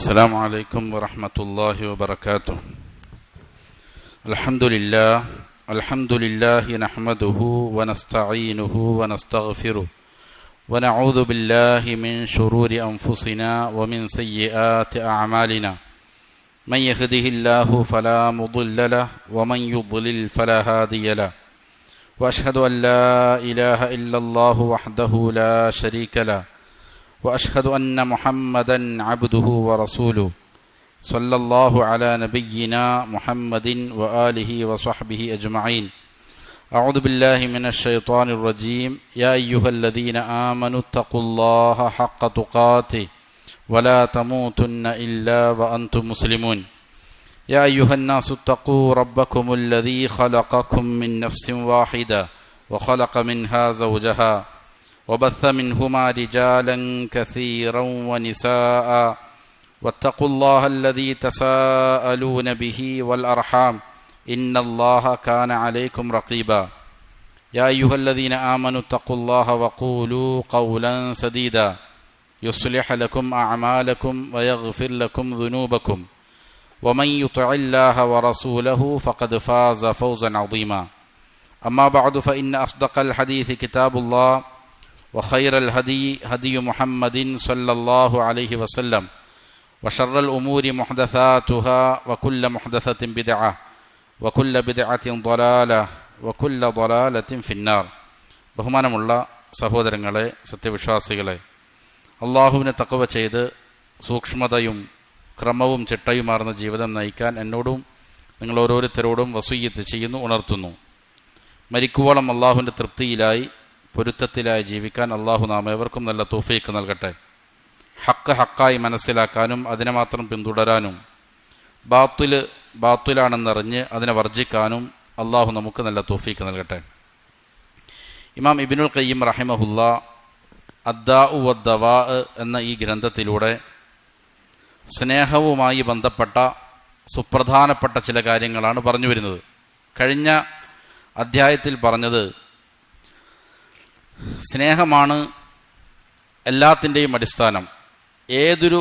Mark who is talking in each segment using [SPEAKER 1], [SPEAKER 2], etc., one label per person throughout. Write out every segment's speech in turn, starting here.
[SPEAKER 1] السلام عليكم ورحمة الله وبركاته. الحمد لله نحمده ونستعينه ونستغفره ونعوذ بالله من شرور أنفسنا ومن سيئات أعمالنا من يهده الله فلا مضل له ومن يضلل فلا هادي له وأشهد أن لا إله إلا الله وحده لا شريك له وأشهد أن محمدا عبده ورسوله صلى الله على نبينا محمد وآله وصحبه أجمعين. أعوذ بالله من الشيطان الرجيم. يا أيها الذين آمنوا اتقوا الله حق تقاته ولا تموتن إلا وأنتم مسلمون. يا أيها الناس اتقوا ربكم الذي خلقكم من نفس واحدة وخلق منها زوجها وبث منهما رجالا كثيرا ونساء واتقوا الله الذي تساءلون به والأرحام إن الله كان عليكم رقيبا. يا أيها الذين آمنوا اتقوا الله وقولوا قولا سديدا يصلح لكم أعمالكم ويغفر لكم ذنوبكم ومن يطع الله ورسوله فقد فاز فوزا عظيما. أما بعد فإن أصدق الحديث كتاب الله وخير الهدي هدي محمد صلى الله عليه وسلم وشر الأمور محدثاتها وكل محدثة بدعة وكل بدعة ضلالة وكل ضلالة في النار. ബഹുമാനമുള്ള സഹോദരങ്ങളെ, സത്യവിശ്വാസികളെ, അള്ളാഹുവിനെ തഖ്വ ചെയ്ത് സൂക്ഷ്മതയും ക്രമവും ചിട്ടയുമാർന്ന ജീവിതം നയിക്കാൻ എന്നോടും നിങ്ങൾ ഓരോരുത്തരോടും വസിയ്യത്ത് ചെയ്യുന്നു, ഉണർത്തുന്നു. മരിക്കുവോളം അള്ളാഹുവിൻ്റെ തൃപ്തിയിലായി പൊരുത്തത്തിലായി ജീവിക്കാൻ അള്ളാഹു നാം ഏവർക്കും നല്ല തൗഫീഖ് നൽകട്ടെ. ഹക്ക് ഹക്കായി മനസ്സിലാക്കാനും അതിനെ മാത്രം പിന്തുടരാനും ബാത്തുലാണെന്നറിഞ്ഞ് അതിനെ വർജിക്കാനും അള്ളാഹു നമുക്ക് നല്ല തൗഫീഖ് നൽകട്ടെ. ഇമാം ഇബ്നുൽ ഖയ്യിം റഹിമഹുല്ലാ അദ്ദാഉ വദ്ദവാ എന്ന ഈ ഗ്രന്ഥത്തിലൂടെ സ്നേഹവുമായി ബന്ധപ്പെട്ട സുപ്രധാനപ്പെട്ട ചില കാര്യങ്ങളാണ് പറഞ്ഞു വരുന്നത്. കഴിഞ്ഞ അധ്യായത്തിൽ പറഞ്ഞത് സ്നേഹമാണ് എല്ലാത്തിൻ്റെയും അടിസ്ഥാനം. ഏതൊരു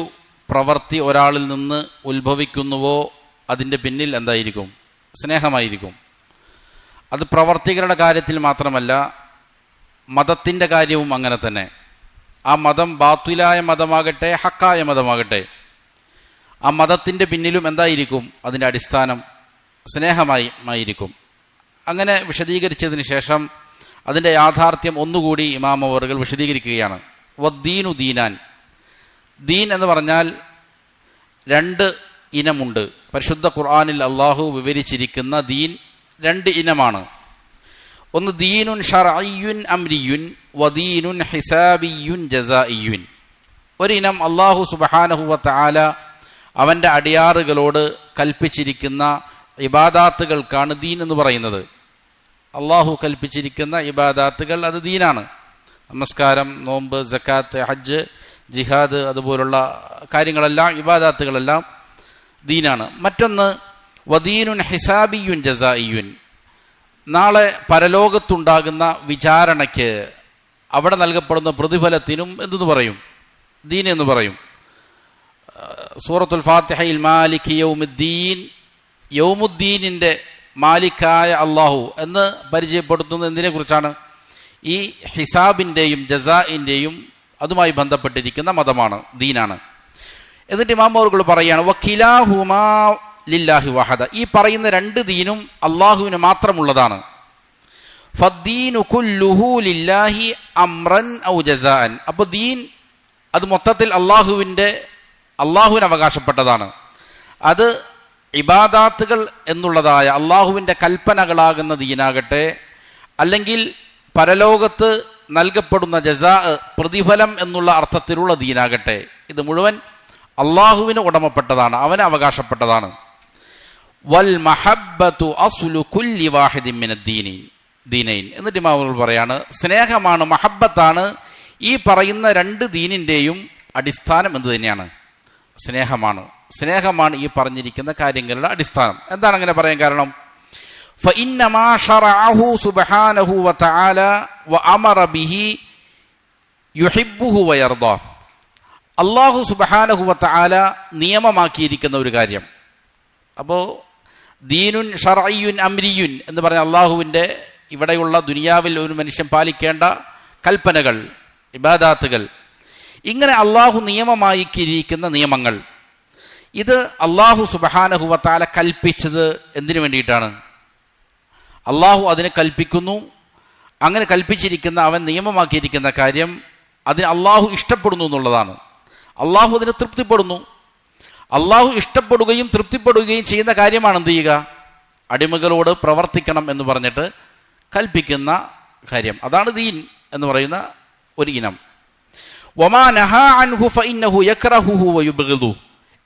[SPEAKER 1] പ്രവൃത്തി ഒരാളിൽ നിന്ന് ഉത്ഭവിക്കുന്നുവോ അതിൻ്റെ പിന്നിൽ എന്തായിരിക്കും? സ്നേഹമായിരിക്കും. അത് പ്രവർത്തികളുടെ കാര്യത്തിൽ മാത്രമല്ല, മതത്തിൻ്റെ കാര്യവും അങ്ങനെ തന്നെ. ആ മതം ബാത്തുലായ മതമാകട്ടെ ഹക്കായ മതമാകട്ടെ, ആ മതത്തിൻ്റെ പിന്നിലും എന്തായിരിക്കും? അതിൻ്റെ അടിസ്ഥാനം സ്നേഹമായിരിക്കും. അങ്ങനെ വിശദീകരിച്ചതിന് ശേഷം അതിൻ്റെ യാഥാർത്ഥ്യം ഒന്നുകൂടി ഇമാം അവറുകൾ വിശദീകരിക്കുകയാണ്. വദ്ദീനു ദീനാൻ. ദീൻ എന്ന് പറഞ്ഞാൽ രണ്ട് ഇനമുണ്ട്. പരിശുദ്ധ ഖുർആനിൽ അള്ളാഹു വിവരിച്ചിരിക്കുന്ന ദീൻ രണ്ട് ഇനമാണ്. ഒന്ന് ദീനുൻ ശർഈയുൻ അംരിയുൻ വദീനുൻ ഹിസാബിയുൻ ജസാഇയുൻ. ഒരിനം അള്ളാഹു സുബ്ഹാനഹു വ തആല അവൻ്റെ അടിയാറുകളോട് കൽപ്പിച്ചിരിക്കുന്ന ഇബാദാത്തുകൾക്കാണ് ദീൻ എന്ന് പറയുന്നത്. അള്ളാഹു കൽപ്പിച്ചിരിക്കുന്ന ഇബാദാത്തുകൾ അത് ദീനാണ്. നമസ്കാരം, നോമ്പ്, സക്കാത്ത്, ഹജ്ജ്, ജിഹാദ്, അതുപോലുള്ള കാര്യങ്ങളെല്ലാം ഇബാദാത്തുകളെല്ലാം ദീനാണ്. മറ്റൊന്ന് വദീനുൻ ഹിസാബിയുൻ ജസാഇയുൻ. നാളെ പരലോകത്തുണ്ടാകുന്ന വിചാരണയ്ക്ക് അവിടെ നൽകപ്പെടുന്ന പ്രതിഫലത്തിനും എന്തെന്ന് പറയും? ദീൻ എന്ന് പറയും. സൂറത്തുൽ ഫാത്തിഹയിൽ മാലിക് യൗമുദ്ദീൻ, യൗമുദ്ദീനിൻ്റെ മാലിക്കായ അള്ളാഹു എന്ന് പരിചയപ്പെടുത്തുന്നത് എന്തിനെ കുറിച്ചാണ്? ഈ ഹിസാബിൻ്റെയും ജസാഇൻ്റെയും അതുമായി ബന്ധപ്പെട്ടിരിക്കുന്ന മതമാണ്, ദീനാണ്. എന്നിട്ട് ഇമാം അവറുകൾ പറയാണ് വഖിലാഹുമാ ലില്ലാഹി വഹദ. ഈ പറയുന്ന രണ്ട് ദീനും അള്ളാഹുവിന് മാത്രമുള്ളതാണ്. ഫദ്ദീനു കുല്ലുഹു ലില്ലാഹി അംറൻ ഔ ജസാഅൻ. അപ്പോൾ ദീൻ അത് മൊത്തത്തിൽ അള്ളാഹുവിന് അവകാശപ്പെട്ടതാണ്. അത് ഇബാദാത്തുകൾ എന്നുള്ളതായ അള്ളാഹുവിൻ്റെ കൽപ്പനകളാകുന്ന ദീനാകട്ടെ, അല്ലെങ്കിൽ പരലോകത്ത് നൽകപ്പെടുന്ന ജസാ പ്രതിഫലം എന്നുള്ള അർത്ഥത്തിലുള്ള ദീനാകട്ടെ, ഇത് മുഴുവൻ അള്ളാഹുവിന് ഉടമപ്പെട്ടതാണ്, അവന് അവകാശപ്പെട്ടതാണ്. വൽ മഹബ്ബത്തു അസ്ലു കുല്ലി വാഹിദിൻ മിനദ്ദീനൈൻ. എന്നിട്ട് ഇമാമുകൾ പറയാണ് സ്നേഹമാണ്, മഹബ്ബത്താണ് ഈ പറയുന്ന രണ്ട് ദീനിൻ്റെയും അടിസ്ഥാനം എന്ത് തന്നെയാണ്? സ്നേഹമാണ് ഈ പറഞ്ഞിരിക്കുന്ന കാര്യങ്ങളുടെ അടിസ്ഥാനം. എന്താണ് അങ്ങനെ പറയാൻ കാരണം? ഫഇന്നമാ ശറഅഹു സുബ്ഹാനഹു വതആല വഅമറ ബിഹി യുഹിബ്ബുഹു വയർദാ. അല്ലാഹു സുബ്ഹാനഹു വ തആല നിയമമാക്കിയിരിക്കുന്ന ഒരു കാര്യം. അപ്പോൾ ദീനുൻ ശർഈയുൻ അംരിയുൻ എന്ന് പറഞ്ഞ അള്ളാഹുവിൻ്റെ ഇവിടെയുള്ള ദുനിയാവിൽ ഒരു മനുഷ്യൻ പാലിക്കേണ്ട കൽപ്പനകൾ, ഇബാദാത്തുകൾ, ഇങ്ങനെ അള്ളാഹു നിയമമാക്കിയിരിക്കുന്ന നിയമങ്ങൾ, ഇത് അള്ളാഹു സുബ്ഹാനഹു വ തആല കൽപ്പിച്ചത് എന്തിനു വേണ്ടിയിട്ടാണ്? അള്ളാഹു അതിനെ കൽപ്പിക്കുന്നു. അങ്ങനെ കൽപ്പിച്ചിരിക്കുന്ന, അവൻ നിയമമാക്കിയിരിക്കുന്ന കാര്യം അതിന് അള്ളാഹു ഇഷ്ടപ്പെടുന്നു എന്നുള്ളതാണ്. അള്ളാഹു അതിന് തൃപ്തിപ്പെടുന്നു. അള്ളാഹു ഇഷ്ടപ്പെടുകയും തൃപ്തിപ്പെടുകയും ചെയ്യുന്ന കാര്യമാണ് എന്ത് ചെയ്യുക? അടിമകളോട് പ്രവർത്തിക്കണം എന്ന് പറഞ്ഞിട്ട് കൽപ്പിക്കുന്ന കാര്യം. അതാണ് ദീൻ എന്ന് പറയുന്ന ഒരു ഇനം. വമാ നഹാ അൻഹു ഫഇന്നഹു യക്റഹുഹു വയുബ്ഗിദു.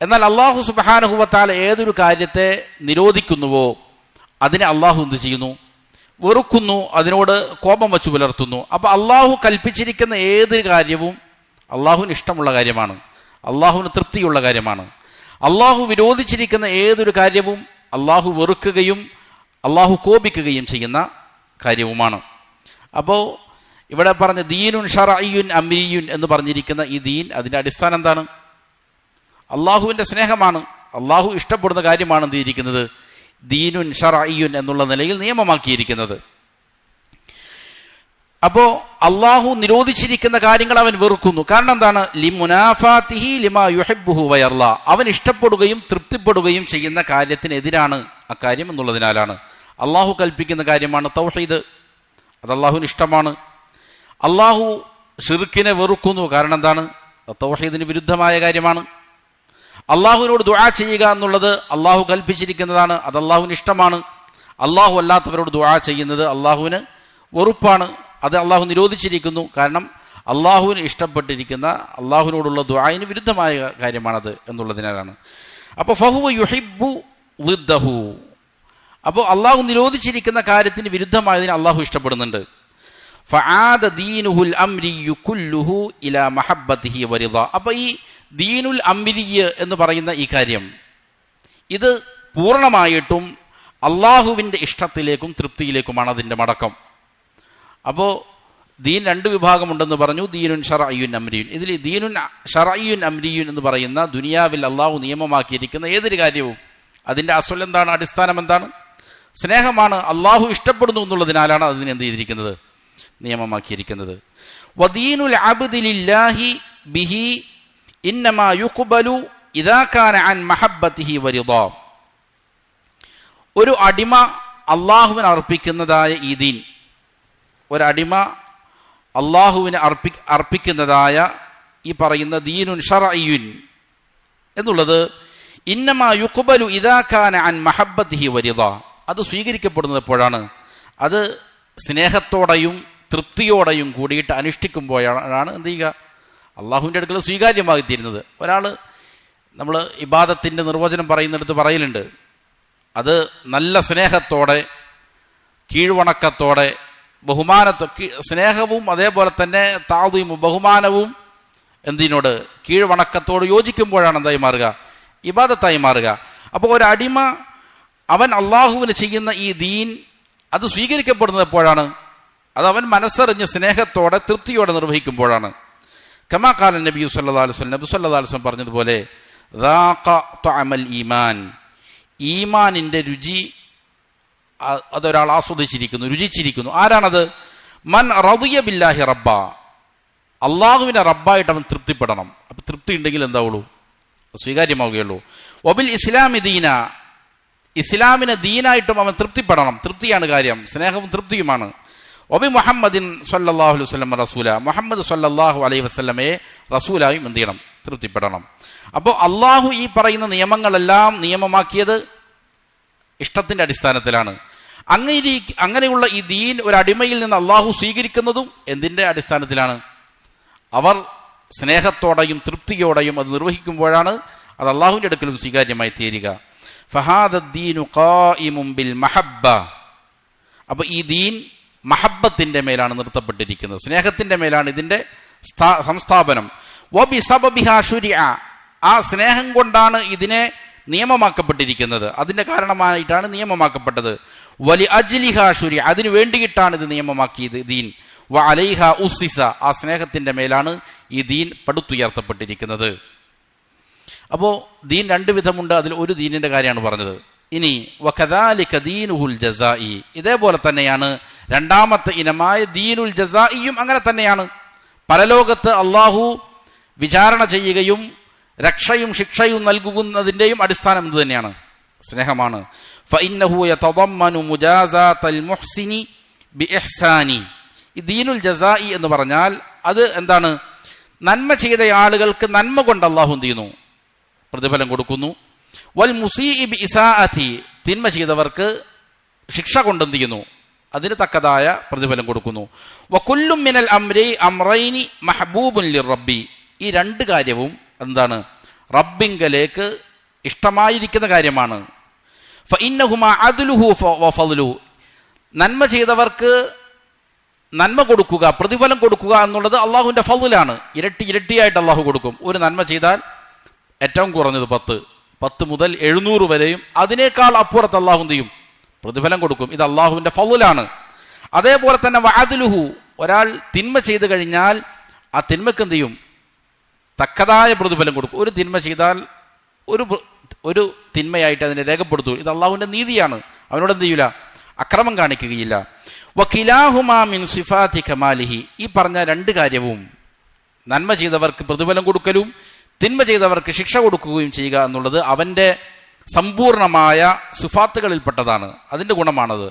[SPEAKER 1] എന്നാൽ അള്ളാഹു സുബ്ഹാനഹു വ തആല ഏതൊരു കാര്യത്തെ നിരോധിക്കുന്നുവോ അതിനെ അള്ളാഹു എന്ത് ചെയ്യുന്നു? വെറുക്കുന്നു, അതിനോട് കോപം വച്ചു പുലർത്തുന്നു. അപ്പൊ അള്ളാഹു കൽപ്പിച്ചിരിക്കുന്ന ഏതൊരു കാര്യവും അള്ളാഹുവിന് ഇഷ്ടമുള്ള കാര്യമാണ്, അള്ളാഹുവിന് തൃപ്തിയുള്ള കാര്യമാണ്. അള്ളാഹു വിരോധിച്ചിരിക്കുന്ന ഏതൊരു കാര്യവും അള്ളാഹു വെറുക്കുകയും അള്ളാഹു കോപിക്കുകയും ചെയ്യുന്ന കാര്യവുമാണ്. അപ്പോൾ ഇവിടെ പറഞ്ഞ ദീനുൻ ശർഈയുൻ അംരിയുൻ എന്ന് പറഞ്ഞിരിക്കുന്ന ഈ ദീൻ, അതിൻ്റെ അടിസ്ഥാനം എന്താണ്? അള്ളാഹുവിൻ്റെ സ്നേഹമാണ്, അള്ളാഹു ഇഷ്ടപ്പെടുന്ന കാര്യമാണ് എന്ത് ചെയ്തിരിക്കുന്നത്? ദീനുൻ ശർഈയുൻ എന്നുള്ള നിലയിൽ നിയമമാക്കിയിരിക്കുന്നത്. അപ്പോ അള്ളാഹു നിരോധിച്ചിരിക്കുന്ന കാര്യങ്ങൾ അവൻ വെറുക്കുന്നു. കാരണം എന്താണ്? ലിമുനാഫാതിഹി ലിമാ യുഹിബ്ബുഹു വയർള. അവൻ ഇഷ്ടപ്പെടുകയും തൃപ്തിപ്പെടുകയും ചെയ്യുന്ന കാര്യത്തിനെതിരാണ് അക്കാര്യം എന്നുള്ളതിനാലാണ്. അള്ളാഹു കൽപ്പിക്കുന്ന കാര്യമാണ് തൗഹീദ്, അത് അള്ളാഹുവിന് ഇഷ്ടമാണ്. അള്ളാഹു ശിർക്കിനെ വെറുക്കുന്നു. കാരണം എന്താണ്? തൗഹീദിന് വിരുദ്ധമായ കാര്യമാണ്. അള്ളാഹുവിനോട് ദുആ ചെയ്യുക എന്നുള്ളത് അള്ളാഹു കൽപ്പിച്ചിരിക്കുന്നതാണ്, അത് അള്ളാഹുവിന് ഇഷ്ടമാണ്. അള്ളാഹു അല്ലാത്തവരോട് ദുആ ചെയ്യുന്നത് അള്ളാഹുവിന് വെറുപ്പാണ്, അത് അള്ളാഹു നിരോധിച്ചിരിക്കുന്നു. കാരണം അള്ളാഹുവിന് ഇഷ്ടപ്പെട്ടിരിക്കുന്ന, അള്ളാഹുവിനോടുള്ള ദുആയിന് വിരുദ്ധമായ കാര്യമാണത് എന്നുള്ളതിനാലാണ്. അപ്പോൾ ഫഹുവ യുഹിബ്ബു ളിദ്ദഹു. അപ്പോൾ അള്ളാഹു നിരോധിച്ചിരിക്കുന്ന കാര്യത്തിന് വിരുദ്ധമായതിനെ അള്ളാഹു ഇഷ്ടപ്പെടുന്നുണ്ട്. ഫആദ ദീനുൽ അംരിയു കുല്ലുഹു ഇലാ മഹബ്ബതിഹി വറിദ. അപ്പോൾ ഈ ദീനുൽ അംരിയ് എന്ന് പറയുന്ന ഈ കാര്യം, ഇത് പൂർണ്ണമായിട്ടും അള്ളാഹുവിൻ്റെ ഇഷ്ടത്തിലേക്കും തൃപ്തിയിലേക്കുമാണ് അതിൻ്റെ മടക്കം. അപ്പോൾ ദീൻ രണ്ട് വിഭാഗമുണ്ടെന്ന് പറഞ്ഞു, ദീനുൻ ശർഈയുൻ അംരിയുൻ. ഇതിൽ ദീനുൻ ശർഈയുൻ അംരിയുൻ എന്ന് പറയുന്ന ദുനിയാവിൽ അള്ളാഹു നിയമമാക്കിയിരിക്കുന്ന ഏതൊരു കാര്യവും അതിൻ്റെ അസ്ൽ എന്താണ്? അടിസ്ഥാനം എന്താണ്? സ്നേഹമാണ്. അള്ളാഹു ഇഷ്ടപ്പെടുന്നു എന്നുള്ളതിനാലാണ് അതിന് എന്ത് ചെയ്തിരിക്കുന്നത്? നിയമമാക്കിയിരിക്കുന്നത്. വദീനുൽ അബ്ദി ലില്ലാഹി ബിഹി ഇന്നമാ യുഖ്ബലു ഇദാ കാന അൻ മഹബ്ബതിഹി വറിദാ. ഒരു അടിമ അള്ളാഹുവിന് അർപ്പിക്കുന്നതായ ഈ ദീൻ, ഒരടിമ അള്ളാഹുവിന് അർപ്പിക്കുന്നതായ ഈ പറയുന്ന ദീനുൻ ശർഈയുൻ എന്നുള്ളത് ഇന്നമാ യുഖ്ബലു ഇദാ കാന അൻ മഹബ്ബതിഹി വറിദാ. അത് സ്വീകരിക്കപ്പെടുന്നത് എപ്പോഴാണ്? അത് സ്നേഹത്തോടെയും തൃപ്തിയോടെയും കൂടിയിട്ട് അനുഷ്ഠിക്കുമ്പോഴാണ് എന്ത് ചെയ്യുക? അള്ളാഹുവിൻ്റെ അടുക്കൽ സ്വീകാര്യമാക്കി തീരുന്നത്. ഒരാൾ, നമ്മൾ ഇബാദത്തിൻ്റെ നിർവചനം പറയുന്നിടത്ത് പറയലുണ്ട്, അത് നല്ല സ്നേഹത്തോടെ, കീഴ്വണക്കത്തോടെ, സ്നേഹവും അതേപോലെ തന്നെ താദീമും ബഹുമാനവും എന്തിനോട്? കീഴ്വണക്കത്തോട് യോജിക്കുമ്പോഴാണ് എന്തായി മാറുക? ഇബാദത്തായി മാറുക. അപ്പോൾ ഒരടിമ അവൻ അള്ളാഹുവിന് ചെയ്യുന്ന ഈ ദീൻ അത് സ്വീകരിക്കപ്പെടുന്നത് എപ്പോഴാണ്? അത് അവൻ മനസ്സറിഞ്ഞ് സ്നേഹത്തോടെ തൃപ്തിയോടെ നിർവഹിക്കുമ്പോഴാണ്. കമാ ഖാല നബി സല്ലല്ലാഹു അലൈഹി വസല്ലം, നബി സല്ലല്ലാഹു അലൈഹി വസല്ലം പറഞ്ഞതുപോലെ, ദാഖ തഅമൽ ഈമാൻ, ഈമാനിന്റെ രുചി അതൊരാൾ ആസ്വദിച്ചിരിക്കുന്നു, രുചിച്ചിരിക്കുന്നു. ആരാണത്? മൻ റളിയ ബില്ലാഹി റബ്ബ, അള്ളാഹുവിനെ റബ്ബായിട്ട് അവൻ തൃപ്തിപ്പെടണം. അപ്പൊ തൃപ്തി ഉണ്ടെങ്കിൽ എന്താവുള്ളൂ? സ്വീകാര്യമാവുകയുള്ളൂ. വബിൽ ഇസ്ലാമി ദീന, ഇസ്ലാമിനെ ദീനായിട്ടും അവൻ തൃപ്തിപ്പെടണം. തൃപ്തിയാണ് കാര്യം, സ്നേഹവും തൃപ്തിയുമാണ്. വബി മുഹമ്മദിൻ സല്ലല്ലാഹു അലൈഹി വസല്ലം റസൂല, മുഹമ്മദ് സല്ലല്ലാഹു അലൈഹി വസല്ലമയെ റസൂലായും എന്ത് ചെയ്യണം? തൃപ്തിപ്പെടണം. അപ്പോൾ അള്ളാഹു ഈ പറയുന്ന നിയമങ്ങളെല്ലാം നിയമമാക്കിയത് ഇഷ്ടത്തിന്റെ അടിസ്ഥാനത്തിലാണ്. അങ്ങനെയുള്ള ഈ ദീൻ ഒരു അടിമയിൽ നിന്ന് അള്ളാഹു സ്വീകരിക്കുന്നതും എന്തിന്റെ അടിസ്ഥാനത്തിലാണ്? അവർ സ്നേഹത്തോടെയും തൃപ്തിയോടെയും അത് നിർവഹിക്കുമ്പോഴാണ് അത് അള്ളാഹുവിന്റെ അടുക്കലും സ്വീകാര്യമായി തീരുക. ഫഹാദദ്ദീനു ഖായിമുൻ ബിൽ മഹബ്ബ. അപ്പോൾ ഈ ദീൻ മഹബ്ബത്തിന്റെ മേലാണ് നിർത്തപ്പെട്ടിരിക്കുന്നത്, സ്നേഹത്തിന്റെ മേലാണ് ഇതിന്റെ സംസ്ഥാപനം. വബിസബബിഹാ ശുരിഅ, ആ സ്നേഹം കൊണ്ടാണ് ഇതിനെ നിയമമാക്കപ്പെട്ടിരിക്കുന്നത്, അതിന്റെ കാരണമായിട്ടാണ് നിയമമാക്കപ്പെട്ടത്. വലി അജ്ലിഹാ ശുരിഅ, അതിനു വേണ്ടിയിട്ടാണ് ഇത് നിയമമാക്കിയത് ദീൻ. വഅലൈഹാ ഉസ്സിസ, ആ സ്നേഹത്തിന്റെ മേലാണ് ഈ ദീൻ പടുത്തുയർത്തപ്പെട്ടിരിക്കുന്നത്. അപ്പോൾ ദീൻ രണ്ട് വിധമുണ്ട്. അതിൽ ഒരു ദീനിന്റെ കാര്യമാണ് പറഞ്ഞത്. ഇനി വകദാലിക ദീനുൽ ജസാഇ, ഇതേപോലെ തന്നെയാണ് രണ്ടാമത്തെ ഇനമായ ദീനുൽ ജസാഇയും അങ്ങനെ തന്നെയാണ്. പരലോകത്ത് അള്ളാഹു വിചാരണ ചെയ്യുകയും രക്ഷയും ശിക്ഷയും നൽകുന്നതിന്റെയും അടിസ്ഥാനം ഇത് തന്നെയാണ്, സ്നേഹമാണ്. ഫഇന്നഹു യതദമ്മനു മുജാസാതൽ മുഹ്സിനി ബിഇഹ്സാനി. ഈ ദീനുൽ ജസാഇ എന്ന് പറഞ്ഞാൽ അത് എന്താണ്? നന്മ ചെയ്ത ആളുകൾക്ക് നന്മ കൊണ്ട് അള്ളാഹു എന്ത് ചെയ്യുന്നു? പ്രതിഫലം കൊടുക്കുന്നു. വൽ മുസീഇ ബിഇസാഅതി, തിന്മ ചെയ്തവർക്ക് ശിക്ഷ കൊണ്ട് എന്ത് ചെയ്യുന്നു? അതിന് തക്കതായ പ്രതിഫലം കൊടുക്കുന്നു. വകുല്ലും മിനൽ അംറൈനി മഹബൂബുൻ ലിറബ്ബി, ഈ രണ്ട് കാര്യവും എന്താണ്? റബ്ബിങ്കലേക്ക് ഇഷ്ടമായിരിക്കുന്ന കാര്യമാണ്. ഫഇന്നഹുമാ അദ്ലുഹു വഫളു, നന്മ ചെയ്തവർക്ക് നന്മ കൊടുക്കുക, പ്രതിഫലം കൊടുക്കുക എന്നുള്ളത് അള്ളാഹുവിന്റെ ഫളലാണ്. ഇരട്ടി ഇരട്ടിയായിട്ട് അള്ളാഹു കൊടുക്കും. ഒരു നന്മ ചെയ്താൽ ഏറ്റവും കുറഞ്ഞത് 10 മുതൽ 700 വരെയും അതിനേക്കാൾ അപ്പുറത്ത് അള്ളാഹു എന്ത് ചെയ്യും? പ്രതിഫലം കൊടുക്കും. ഇത് അള്ളാഹുവിന്റെ ഫളലാണ്. അതേപോലെ തന്നെ വഅദ്ലുഹു, ഒരാൾ തിന്മ ചെയ്തു കഴിഞ്ഞാൽ ആ തിന്മക്ക് എന്ത് ചെയ്യും? തക്കതായ പ്രതിഫലം കൊടുക്കും. ഒരു തിന്മ ചെയ്താൽ ഒരു തിന്മയായിട്ട് അതിനെ രേഖപ്പെടുത്തും. ഇത് അള്ളാഹുവിന്റെ നീതിയാണ്. അവനോട് എന്ത് ചെയ്യൂല? അക്രമം കാണിക്കുകയില്ല. വകിലാഹുമാ മിൻ സിഫാതി കമാലിഹി, ഈ പറഞ്ഞ രണ്ട് കാര്യവും നന്മ ചെയ്തവർക്ക് പ്രതിഫലം കൊടുക്കലും തിന്മ ചെയ്തവർക്ക് ശിക്ഷ കൊടുക്കുകയും ചെയ്യുക എന്നുള്ളത് അവന്റെ സമ്പൂർണമായ സിഫാത്തുകളിൽപ്പെട്ടതാണ്. അതിന്റെ ഗുണമാണത്.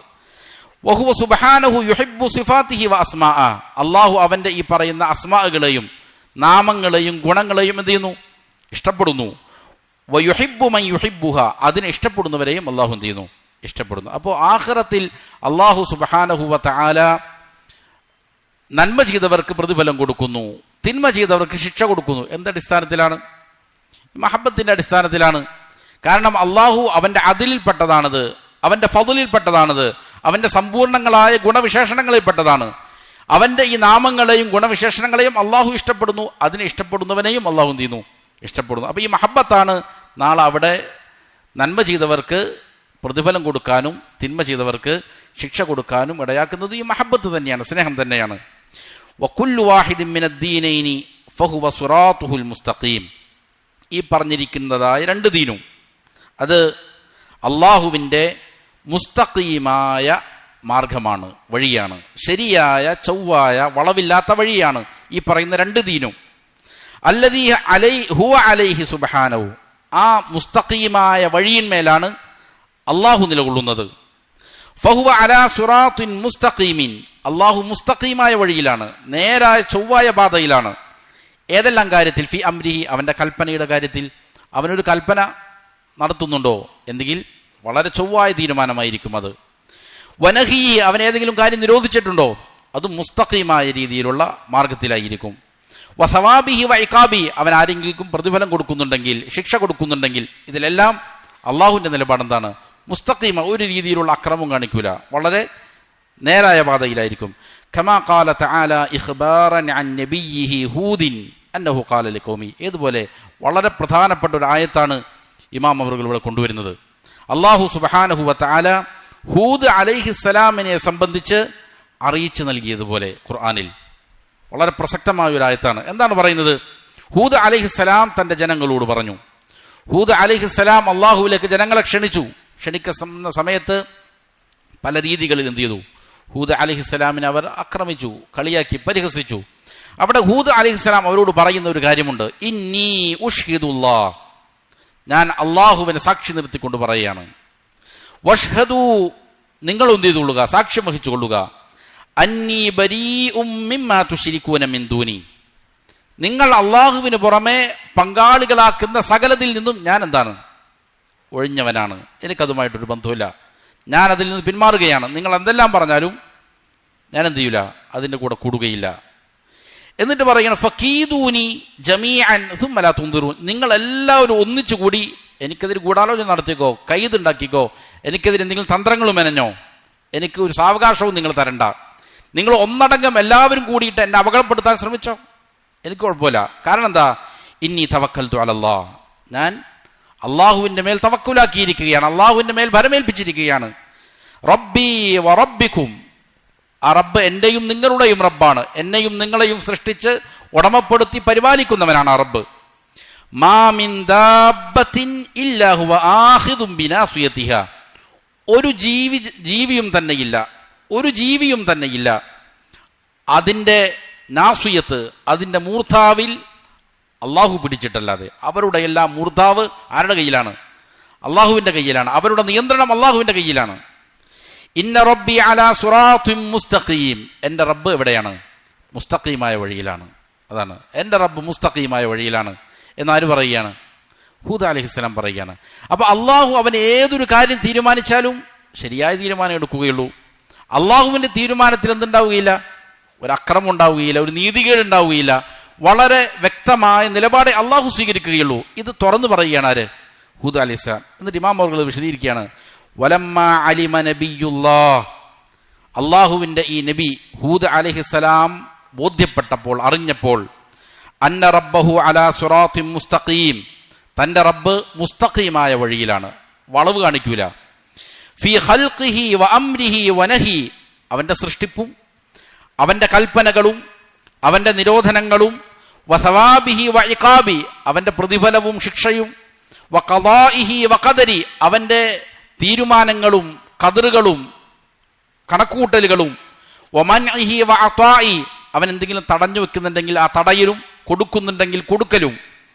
[SPEAKER 1] വഹുവ സുബ്ഹാനഹു യുഹിബ്ബു സിഫാതിഹി വ അസ്മാഅ, അള്ളാഹു അവന്റെ ഈ പറയുന്ന അസ്മാഅകളെയും നാമങ്ങളെയും ഗുണങ്ങളെയും എന്ത് ചെയ്യുന്നു? ഇഷ്ടപ്പെടുന്നു. വയുഹിബ്ബു മൻ യുഹിബ്ബുഹ, അതിനെ ഇഷ്ടപ്പെടുന്നവരെയും അള്ളാഹു എന്ത് ചെയ്യുന്നു? ഇഷ്ടപ്പെടുന്നു. അപ്പോൾ ആഖിറത്തിൽ അള്ളാഹു സുബ്ഹാനഹു വ തആല നന്മ ചെയ്തവർക്ക് പ്രതിഫലം കൊടുക്കുന്നു, തിന്മ ചെയ്തവർക്ക് ശിക്ഷ കൊടുക്കുന്നു. എന്തടിസ്ഥാനത്തിലാണ്? മഹബത്തിന്റെ അടിസ്ഥാനത്തിലാണ്. കാരണം അള്ളാഹു അവന്റെ അതിലിൽപ്പെട്ടതാണത്, അവന്റെ ഫضലിൽപ്പെട്ടതാണത്, അവന്റെ സമ്പൂർണങ്ങളായ ഗുണവിശേഷണങ്ങളിൽപ്പെട്ടതാണ്. അവന്റെ ഈ നാമങ്ങളെയും ഗുണവിശേഷണങ്ങളെയും അള്ളാഹു ഇഷ്ടപ്പെടുന്നു. അതിനെ ഇഷ്ടപ്പെടുന്നവനെയും അള്ളാഹു എന്ത് ചെയ്യുന്നു? ഇഷ്ടപ്പെടുന്നു. അപ്പൊ ഈ മഹബത്താണ് നാളെ അവിടെ നന്മ ചെയ്തവർക്ക് പ്രതിഫലം കൊടുക്കാനും തിന്മ ചെയ്തവർക്ക് ശിക്ഷ കൊടുക്കാനും ഇടയാക്കുന്നത്. ഈ മഹബത്ത് തന്നെയാണ്, സ്നേഹം തന്നെയാണ്. വകുല്ലു വാഹിദിൻ മിനദ്ദീനൈനി ഫഹുവ സിറാത്തുൽ മുസ്തഖീം, ഈ പറഞ്ഞിരിക്കുന്നതായ രണ്ട് ദീനും അത് അള്ളാഹുവിൻ്റെ മുസ്തഖീമായ മാർഗമാണ്, വഴിയാണ്, ശരിയായ ചൊവ്വായ വളവില്ലാത്ത വഴിയാണ് ഈ പറയുന്ന രണ്ട് ദീനും. അല്ലദീ ഹുവ അലൈഹി സുബ്ഹാനഹു, ആ മുസ്തഖീമായ വഴിയിന്മേലാണ് അള്ളാഹു നിലകൊള്ളുന്നത്. ഫഹുവ അലാ സിറാത്തിൻ മുസ്തഖീമിൻ, അള്ളാഹു മുസ്തഖീമായ വഴിയിലാണ്, നേരായ ചൊവ്വായ പാതയിലാണ്. ഏതെല്ലാം കാര്യത്തിൽ? ഫി അംരിഹി, അവന്റെ കൽപ്പനയുടെ കാര്യത്തിൽ. അവനൊരു കൽപ്പന നടത്തുന്നുണ്ടോ എന്നെങ്കിൽ വളരെ ചൊവ്വായ തീരുമാനമായിരിക്കും അത്. വനഹി, അവൻ ഏതെങ്കിലും കാര്യം നിരോധിച്ചിട്ടുണ്ടോ അത് മുസ്തഖീമായ രീതിയിലുള്ള മാർഗത്തിലായിരിക്കും. വസവാബിഹി വഇഖാബി, അവൻ ആരെങ്കിലും പ്രതിഫലം കൊടുക്കുന്നുണ്ടെങ്കിൽ ശിക്ഷ കൊടുക്കുന്നുണ്ടെങ്കിൽ ഇതിലെല്ലാം അള്ളാഹുവിന്റെ നിലപാടെന്താണ്? മുസ്തഖീമ, ഒരു രീതിയിലുള്ള അക്രമം കാണിക്കൂല, വളരെ നേരായ പാതയിലായിരിക്കും. കമാ ഖാല തആല ഇഖ്ബാറൻ അൻ നബിയിഹി ഹൂദിൻ അന്നഹു ഖാല ലിഖൗമി, ഏതുപോലെ വളരെ പ്രധാനപ്പെട്ട ഒരു ആയത്താണ് ഇമാം അവറുകൾ ഇവിടെ കൊണ്ടുവരുന്നത്. അള്ളാഹു സുബ്ഹാനഹു വ തആല ഹൂദ് അലൈഹിസ്സലാമിനെ സംബന്ധിച്ച് അറിയിച്ചു നൽകിയതുപോലെ ഖുർആനിൽ വളരെ പ്രസക്തമായ ഒരു ആയത്താണ്. എന്താണ് പറയുന്നത്? ഹൂദ് അലൈഹിസ്സലാം തന്റെ ജനങ്ങളോട് പറഞ്ഞു. ഹൂദ് അലൈഹിസ്സലാം അള്ളാഹുവിലേക്ക് ജനങ്ങളെ ക്ഷണിക്കുന്ന സമയത്ത് പല രീതികളിൽ എന്ത് ചെയ്തു? ഹൂദ് അലൈഹിസ്സലാമിനെ അവർ ആക്രമിച്ചു, കളിയാക്കി, പരിഹസിച്ചു. അവിടെ ഹൂദ് അലൈഹിസ്സലാം അവരോട് പറയുന്ന ഒരു കാര്യമുണ്ട്. ഇന്നി ഉഷ്ഹിദുല്ലാഹ്, ഞാൻ അള്ളാഹുവിനെ സാക്ഷി നിർത്തിക്കൊണ്ട് പറയുകയാണ്. വഷ്ഹദു, നിങ്ങൾ എന്ത് ചെയ്തുകൊള്ളുക? സാക്ഷ്യം വഹിച്ചുകൊള്ളുക. അന്നി ബരീഉം മിമ്മാ തുശ്രികൂന മിൻ ദൂനി, നിങ്ങൾ അള്ളാഹുവിന് പുറമെ പങ്കാളികളാക്കുന്ന സകലതിൽ നിന്നും ഞാൻ എന്താണ്? ഒഴിഞ്ഞവനാണ്. എനിക്കതുമായിട്ടൊരു ബന്ധമില്ല, ഞാൻ അതിൽ നിന്ന് പിന്മാറുകയാണ്. നിങ്ങൾ എന്തെല്ലാം പറഞ്ഞാലും ഞാൻ എന്ത് ചെയ്യൂല? അതിൻ്റെ കൂടെ കൂടുകയില്ല. എന്നിട്ട് പറയണം ഫക്കീദൂനി ജമീഅൻ സുമ്മ ലാ തുൻദിറൂൻ, നിങ്ങൾ എല്ലാവരും ഒന്നിച്ചുകൂടി എനിക്കെതിരെ ഗൂഢാലോചന നടത്തിക്കോ, കയ്തുണ്ടാക്കിക്കോ, എനിക്കെതിരെ എന്തെങ്കിലും തന്ത്രങ്ങളും മെനഞ്ഞോ, എനിക്ക് ഒരു സാവകാശവും നിങ്ങൾ തരണ്ട. നിങ്ങൾ ഒന്നടങ്കം എല്ലാവരും കൂടിയിട്ട് എന്നെ അപകടപ്പെടുത്താൻ ശ്രമിച്ചോ, എനിക്ക് കുഴപ്പമില്ല. കാരണം എന്താ? ഇന്നി തവക്കൽതു അലല്ലാഹ്, ഞാൻ അള്ളാഹുവിന്റെ മേൽ തവക്കുലാക്കിയിരിക്കുകയാണ്, അള്ളാഹുവിന്റെ മേൽ ഭരമേൽപ്പിച്ചിരിക്കുകയാണ്. റബ്ബി വ റബ്ബിക്കും, ആ റബ്ബ് എന്റെയും നിങ്ങളുടെയും റബ്ബാണ്. എന്നെയും നിങ്ങളെയും സൃഷ്ടിച്ച് ഉടമപ്പെടുത്തി പരിപാലിക്കുന്നവനാണ് ആ റബ്ബ്. മാ മിൻ ദാബത്തിൻ ഇല്ലാ ഹുവ ആഖിദുൻ ബിനാസിയതിഹാ. ഒരു ജീവിയും തന്നെയില്ല അതിന്റെ നാസിയത്ത്, അതിന്റെ മൂർധാവിൽ അള്ളാഹു പിടിച്ചിട്ടല്ലാതെ. അവരുടെ എല്ലാം മൂർധാവ് ആരുടെ കയ്യിലാണ്? അള്ളാഹുവിന്റെ കയ്യിലാണ്. അവരുടെ നിയന്ത്രണം അള്ളാഹുവിന്റെ കയ്യിലാണ്. ഇന്ന റബ്ബി അലാ സിറാത്തിൻ മുസ്തഖീം. എന്റെ റബ്ബ് എവിടെയാണ്? മുസ്തഖീമായ വഴിയിലാണ്. അതാണ് എന്റെ റബ്ബ് മുസ്തഖീമായ വഴിയിലാണ് എന്നാര് പറയുകയാണ്? ഹൂദ് അലൈഹിസ്സലാം പറയുകയാണ്. അപ്പൊ അള്ളാഹു അവൻ ഏതൊരു കാര്യം തീരുമാനിച്ചാലും ശരിയായ തീരുമാനം എടുക്കുകയുള്ളൂ. അള്ളാഹുവിന്റെ തീരുമാനത്തിൽ എന്തുണ്ടാവുകയില്ല? ഒരു അക്രമം ഉണ്ടാവുകയില്ല, ഒരു നീതികേട് ഉണ്ടാവുകയില്ല. വളരെ വ്യക്തമായ നിലപാടെ അള്ളാഹു സ്വീകരിക്കുകയുള്ളൂ. ഇത് തുറന്നു പറയുകയാണ് ആര്? ഹൂദ് അലൈഹിസ്സലാം. എന്നിട്ട് ഇമാം അവർ വിശദീകരിക്കുകയാണ്, വലമ്മാ അലിമ നബിയുല്ലാഹ്. അള്ളാഹുവിന്റെ ഈ നബി ഹൂദ് അലൈഹിസ്സലാം ബോധ്യപ്പെട്ടപ്പോൾ, അറിഞ്ഞപ്പോൾ, അന്ന റബ്ബഹു അലാ സിറാത്തിൻ മുസ്തഖീം, തന്റെ റബ്ബ് മുസ്തഖീമായ വഴിയിലാണ്, വളവ് കാണിക്കൂല. ഫീ ഖൽഖിഹി വ അംരിഹി വ നഹി, അവന്റെ സൃഷ്ടിപ്പും അവന്റെ കൽപ്പനകളും അവന്റെ നിരോധനങ്ങളും, വ സവാബിഹി വ ഇഖാബി, അവന്റെ പ്രതിഫലവും ശിക്ഷയും, വ ഖദാഇഹി വ ഖദരി, അവന്റെ തീരുമാനങ്ങളും ഖദറുകളും കണക്കുകൂട്ടലുകളും, വ മൻഇഹി വ അതാഇ, അവൻ എന്തെങ്കിലും തടഞ്ഞു വെക്കുന്നുണ്ടെങ്കിൽ ആ തടയലും, കൊടുക്കുന്നുണ്ടെങ്കിൽ കൊടുക്കലും,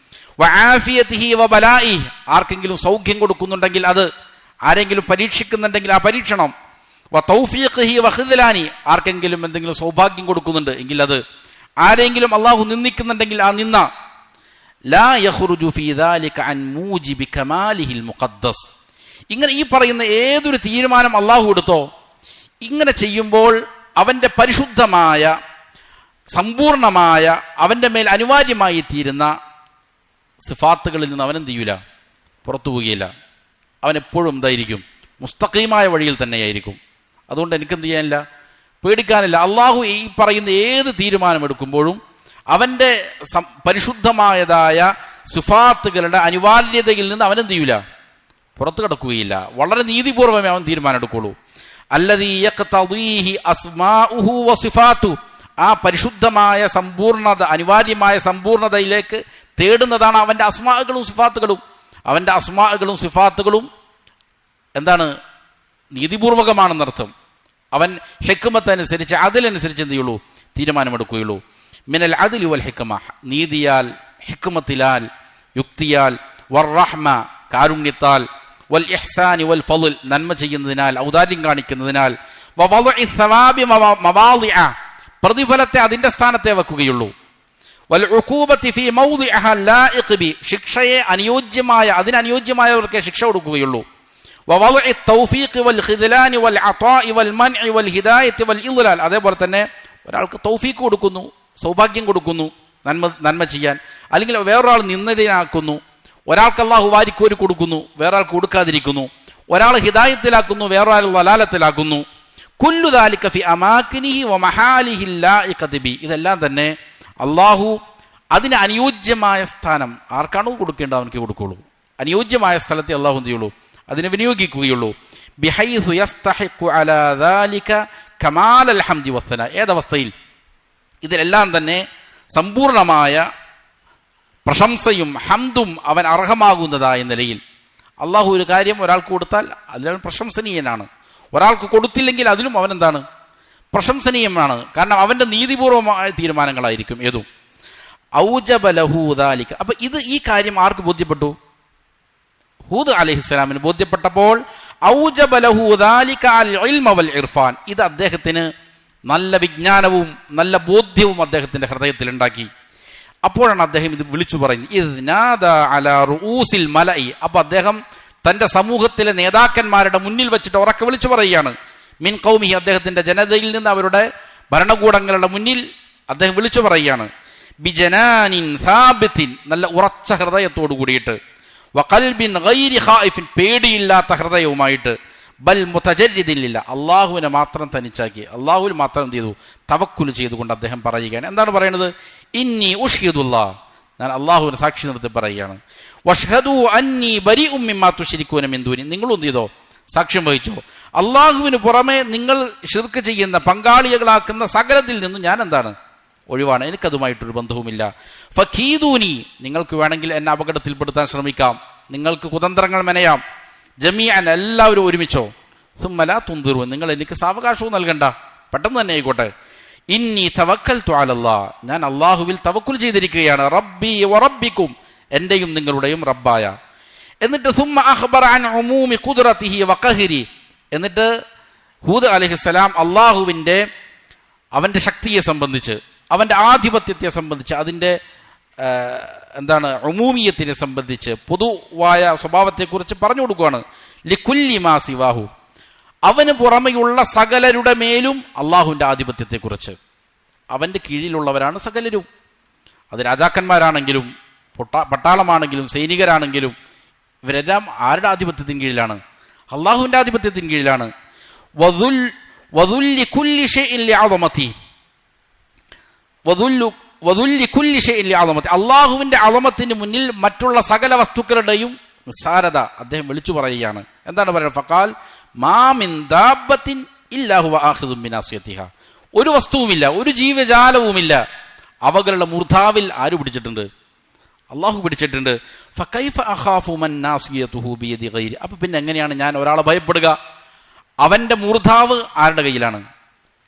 [SPEAKER 1] വ ആഫിയതിഹി വ ബലാഇ, ആർക്കെങ്കിലും സൗഖ്യം കൊടുക്കുന്നുണ്ടെങ്കിൽ അത്, ആരെങ്കിലും പരീക്ഷിക്കുന്നുണ്ടെങ്കിൽ ആ പരീക്ഷണം, വ തൗഫീഖിഹി വ ഖിദ്ലാനി, ആർക്കെങ്കിലും എന്തെങ്കിലും സൗഭാഗ്യം കൊടുക്കുന്നുണ്ട് എങ്കിൽ അത്, ആരെങ്കിലും അള്ളാഹു നിന്ദിക്കുന്നുണ്ടെങ്കിൽ ആ നിന്ന, ലാ യഖ്റുജു ഫീ ദാലിക അൻ മൂജിബി കമാലിഹിൽ മുഖദ്ദസ്. ഇങ്ങനെ ഈ പറയുന്ന ഏതൊരു തീരുമാനം അള്ളാഹു എടുത്തോ, ഇങ്ങനെ ചെയ്യുമ്പോൾ അവന്റെ പരിശുദ്ധമായ സമ്പൂർണമായ അവന്റെ മേൽ അനിവാര്യമായി തീരുന്ന സിഫാത്തുകളിൽ നിന്ന് അവനെന്ത് ചെയ്യൂല? പുറത്തു പോവുകയില്ല. അവൻ എപ്പോഴും എന്തായിരിക്കും? മുസ്തഖീമായ വഴിയിൽ തന്നെയായിരിക്കും. അതുകൊണ്ട് എനിക്കെന്ത് ചെയ്യാനില്ല? പേടിക്കാനില്ല. അള്ളാഹു ഈ പറയുന്ന ഏത് തീരുമാനം എടുക്കുമ്പോഴും അവന്റെ പരിശുദ്ധമായതായ സിഫാത്തുകളുടെ അനിവാര്യതയിൽ നിന്ന് അവനെന്ത് ചെയ്യൂല? പുറത്തു കിടക്കുകയില്ല. വളരെ നീതിപൂർവമേ അവൻ തീരുമാനം എടുക്കുള്ളൂ. അല്ലദീ യഖ്തദീഹി അസ്മാഉഹു വസിഫാതു, ആ പരിശുദ്ധമായ സമ്പൂർണത, അനിവാര്യമായ സമ്പൂർണതയിലേക്ക് തേടുന്നതാണ് അവന്റെ അസ്മാഅകളും സിഫാത്തുകളും. അവന്റെ അസ്മാഅകളും സിഫാത്തുകളും എന്താണ്? നീതിപൂർവകമാണെന്നർത്ഥം. അവൻ ഹിക്മത്ത് അനുസരിച്ച്, അതിലനുസരിച്ച് എന്ത് ചെയ്യുള്ളൂ? തീരുമാനമെടുക്കുകയുള്ളൂ. മിനൽ അദ്ലി വൽ ഹിക്മ, നീതിയാൽ, ഹിക്മത്തിലാൽ, യുക്തിയാൽ, വർ-റഹ്മ, കാരുണ്യത്താൽ, വൽ ഇഹ്സാനി വൽ ഫളൽ, നന്മ ചെയ്യുന്നതിനാൽ, ഔദാര്യം കാണിക്കുന്നതിനാൽ, വവളഇ സവാബി മവാളിഅ, പ്രതിഫലത്തെ അതിന്റെ സ്ഥാനത്തെ വെക്കുകയുള്ളൂ. വൽ ഉഖൂബത്തി ഫീ മൗദിഅഹ ലായിഖ് ബി, ശിക്ഷയെ അനുയോജ്യമായ, അതിനനുയോജ്യമായവർക്ക് ശിക്ഷ കൊടുക്കുകയുള്ളൂ. വവളഇ തൗഫീഖ് വൽ ഖിദ്ലാനി വൽ അതാഇ വൽ മൻഇ വൽ ഹിദായത്തി വൽ ഇദ്ലാൽ, അതേപോലെ തന്നെ ഒരാൾക്ക് തൗഫീഖ് കൊടുക്കുന്നു, സൗഭാഗ്യം കൊടുക്കുന്നു നന്മ ചെയ്യാൻ, അല്ലെങ്കിൽ വേറൊരാൾ നിന്ദിതനാക്കുന്നു, ഒരാൾക്ക് അല്ലാഹു വാരിക്കോരി കൊടുക്കുന്നു, വേറൊരാൾക്ക് കൊടുക്കാതിരിക്കുന്നു, ഒരാൾ ഹിദായത്തിലാക്കുന്നു, വേറൊരാൾ വലാലത്തിലാക്കുന്നു. കുല്ലു ദാലിക ഫി അമാകിനിഹി വ മഹാലിഹി ലായിഖതി ബി, ഇതെല്ലാം തന്നെ അള്ളാഹു അതിന് അനുയോജ്യമായ സ്ഥാനം ആർക്കാണോ കൊടുക്കേണ്ടത് അവനക്ക് കൊടുക്കുള്ളൂ. അനുയോജ്യമായ സ്ഥലത്തെ അള്ളാഹു എന്ത് ചെയ്യുള്ളൂ? അതിനെ വിനിയോഗിക്കുകയുള്ളൂ. ബിഹൈസു യസ്തഹിഖു അലാ ദാലിക കമാലൽ ഹംദി വസ്സന, ഏതവസ്ഥയിൽ? ഇതിലെല്ലാം തന്നെ സമ്പൂർണമായ പ്രശംസയും ഹംദും അവൻ അർഹമാകുന്നതായ നിലയിൽ. അള്ളാഹു ഒരു കാര്യം ഒരാൾക്ക് കൊടുത്താൽ അതിലവൻ പ്രശംസനീയനാണ്. ഒരാൾക്ക് കൊടുത്തില്ലെങ്കിൽ അതിലും അവൻ എന്താണ്? പ്രശംസനീയമാണ്. കാരണം അവന്റെ നീതിപൂർവമായ തീരുമാനങ്ങളായിരിക്കും ഏതും. ഔജബ ലഹു ദാലിക, അപ്പൊ ഈ കാര്യം ആർക്ക് ബോധ്യപ്പെട്ടു? ഹൂദ് അലൈഹിസ്സലാമിന് ബോധ്യപ്പെട്ടപ്പോൾ ഔജബ ലഹു ദാലിക അൽ ഇൽമ വൽ ഇർഫാൻ, ഇത് അദ്ദേഹത്തിന് നല്ല വിജ്ഞാനവും നല്ല ബോധ്യവും അദ്ദേഹത്തിന്റെ ഹൃദയത്തിൽ ഉണ്ടാക്കി. അപ്പോഴാണ് അദ്ദേഹം ഇത് വിളിച്ചു പറയുന്നത്. ഇദ് നാദാ അലാ റൂസിൽ മലഇ, അപ്പൊ അദ്ദേഹം തന്റെ സമൂഹത്തിലെ നേതാക്കന്മാരുടെ മുന്നിൽ വെച്ചിട്ട് ഉറക്കെ വിളിച്ചു പറയുകയാണ്. മിൻ ഖൗമിഹി, അദ്ദേഹത്തിന്റെ ജനതയിൽ നിന്ന്, അവരുടെ ഭരണകൂടങ്ങളുടെ മുന്നിൽ അദ്ദേഹം വിളിച്ചു പറയുകയാണ്. ബിജനാനിൻ സാബിത്തിൻ, നല്ല ഉറച്ച ഹൃദയത്തോടു കൂടിയിട്ട്, വഖൽബിൻ ഗൈരി ഖായിഫിൻ, പേടിയില്ലാത്ത ഹൃദയവുമായിട്ട്, ബൽ മുതജരിദില്ല, അള്ളാഹുവിനെ മാത്രം തനിച്ചാക്കി, അള്ളാഹുവിൽ മാത്രം എന്ത് ചെയ്തു? തവക്കുൽ ചെയ്തുകൊണ്ട് അദ്ദേഹം പറയുകയാണ്. എന്താണ് പറയുന്നത്? ഇന്നി ഉഷ്ഹിദുല്ലാഹ്, ഞാൻ അള്ളാഹുവിനെ സാക്ഷി നിർത്തി പറയുകയാണ്. വഷ്ഹദു അന്നി ബരീഉം മിമ്മാ തുശ്രികൂന മിൻ ദൂനി, നിങ്ങളും എന്ത് ചെയ്തോ? സാക്ഷ്യം വഹിച്ചോ, അള്ളാഹുവിന് പുറമെ നിങ്ങൾ ശിർക്ക് ചെയ്യുന്ന പങ്കാളികളാക്കുന്ന സകലത്തിൽ നിന്നും ഞാൻ എന്താണ് ഒഴിവാണ്, എനിക്കതുമായിട്ടൊരു ബന്ധവുമില്ല. ഫഖീദൂനി, നിങ്ങൾക്ക് വേണമെങ്കിൽ എന്നെ അപകടത്തിൽപ്പെടുത്താൻ ശ്രമിക്കാം, നിങ്ങൾക്ക് കുതന്ത്രങ്ങൾ മെനയാം. ജമീഅൻ, എല്ലാവരും ഒരുമിച്ചോ. സുമ്മ ലാ തുൻദിറു, നിങ്ങൾ എനിക്ക് സാവകാശവും നൽകണ്ട, പെട്ടെന്ന് തന്നെ ആയിക്കോട്ടെ. ഇന്നി തവക്കൽതു അലല്ലാഹ്, ഞാൻ അള്ളാഹുവിൽ തവക്കുൽ ചെയ്തിരിക്കുകയാണ്. റബ്ബി വറബ്ബിക്കും, എന്റെയും നിങ്ങളുടെയും റബ്ബായ. എന്നിട്ട് സുമ്മ അഖ്ബറ അൻ ഉമൂമി ഖുദ്റതിഹി വഖഹരി, എന്നിട്ട് ഹൂദ് അലൈഹിസ്സലാം അള്ളാഹുവിന്റെ അവന്റെ ശക്തിയെ സംബന്ധിച്ച്, അവന്റെ ആധിപത്യത്തെ സംബന്ധിച്ച്, അതിന്റെ ഉമൂമിയത്തിനെ സംബന്ധിച്ച്, പൊതുവായ സ്വഭാവത്തെക്കുറിച്ച് പറഞ്ഞു കൊടുക്കുകയാണ്. ലികുല്ലി മാ സിവാഹു, അവന് പുറമെയുള്ള സകലരുടെ മേലും അള്ളാഹുവിന്റെ ആധിപത്യത്തെക്കുറിച്ച്. അവന്റെ കീഴിലുള്ളവരാണ് സകലരും, അത് രാജാക്കന്മാരാണെങ്കിലും പട്ടാളമാണെങ്കിലും സൈനികരാണെങ്കിലും ഇവരെല്ലാം ആരുടെ ആധിപത്യത്തിന് കീഴിലാണ്? അള്ളാഹുവിന്റെ ആധിപത്യത്തിന് കീഴിലാണ്. അള്ളാഹുവിന്റെ അളമത്തിന് മുന്നിൽ മറ്റുള്ള സകല വസ്തുക്കളുടെയും നിസ്സാരത അദ്ദേഹം വിളിച്ചു പറയുകയാണ്. എന്താണ് പറയുന്നത്? ഫഖാൽ മാ മിൻ ദാബത്തിൻ ഇല്ലാ ഹുവ ആഖിദുൻ ബിനാസിയതിഹാ, ഒരു വസ്തുവുമില്ല, ഒരു ജീവജാലവുമില്ല, അവകളുടെ മൂർധാവിൽ ആര് പിടിച്ചിട്ടുണ്ട്? അള്ളാഹു പിടിച്ചിട്ടുണ്ട്. ഫകൈഫ അഖാഫു മൻ നാസിയതുഹു ബിയദി ഗൈരി, അപ്പൊ പിന്നെ എങ്ങനെയാണ് ഞാൻ ഒരാളെ ഭയപ്പെടുക? അവന്റെ മൂർധാവ് ആരുടെ കയ്യിലാണ്?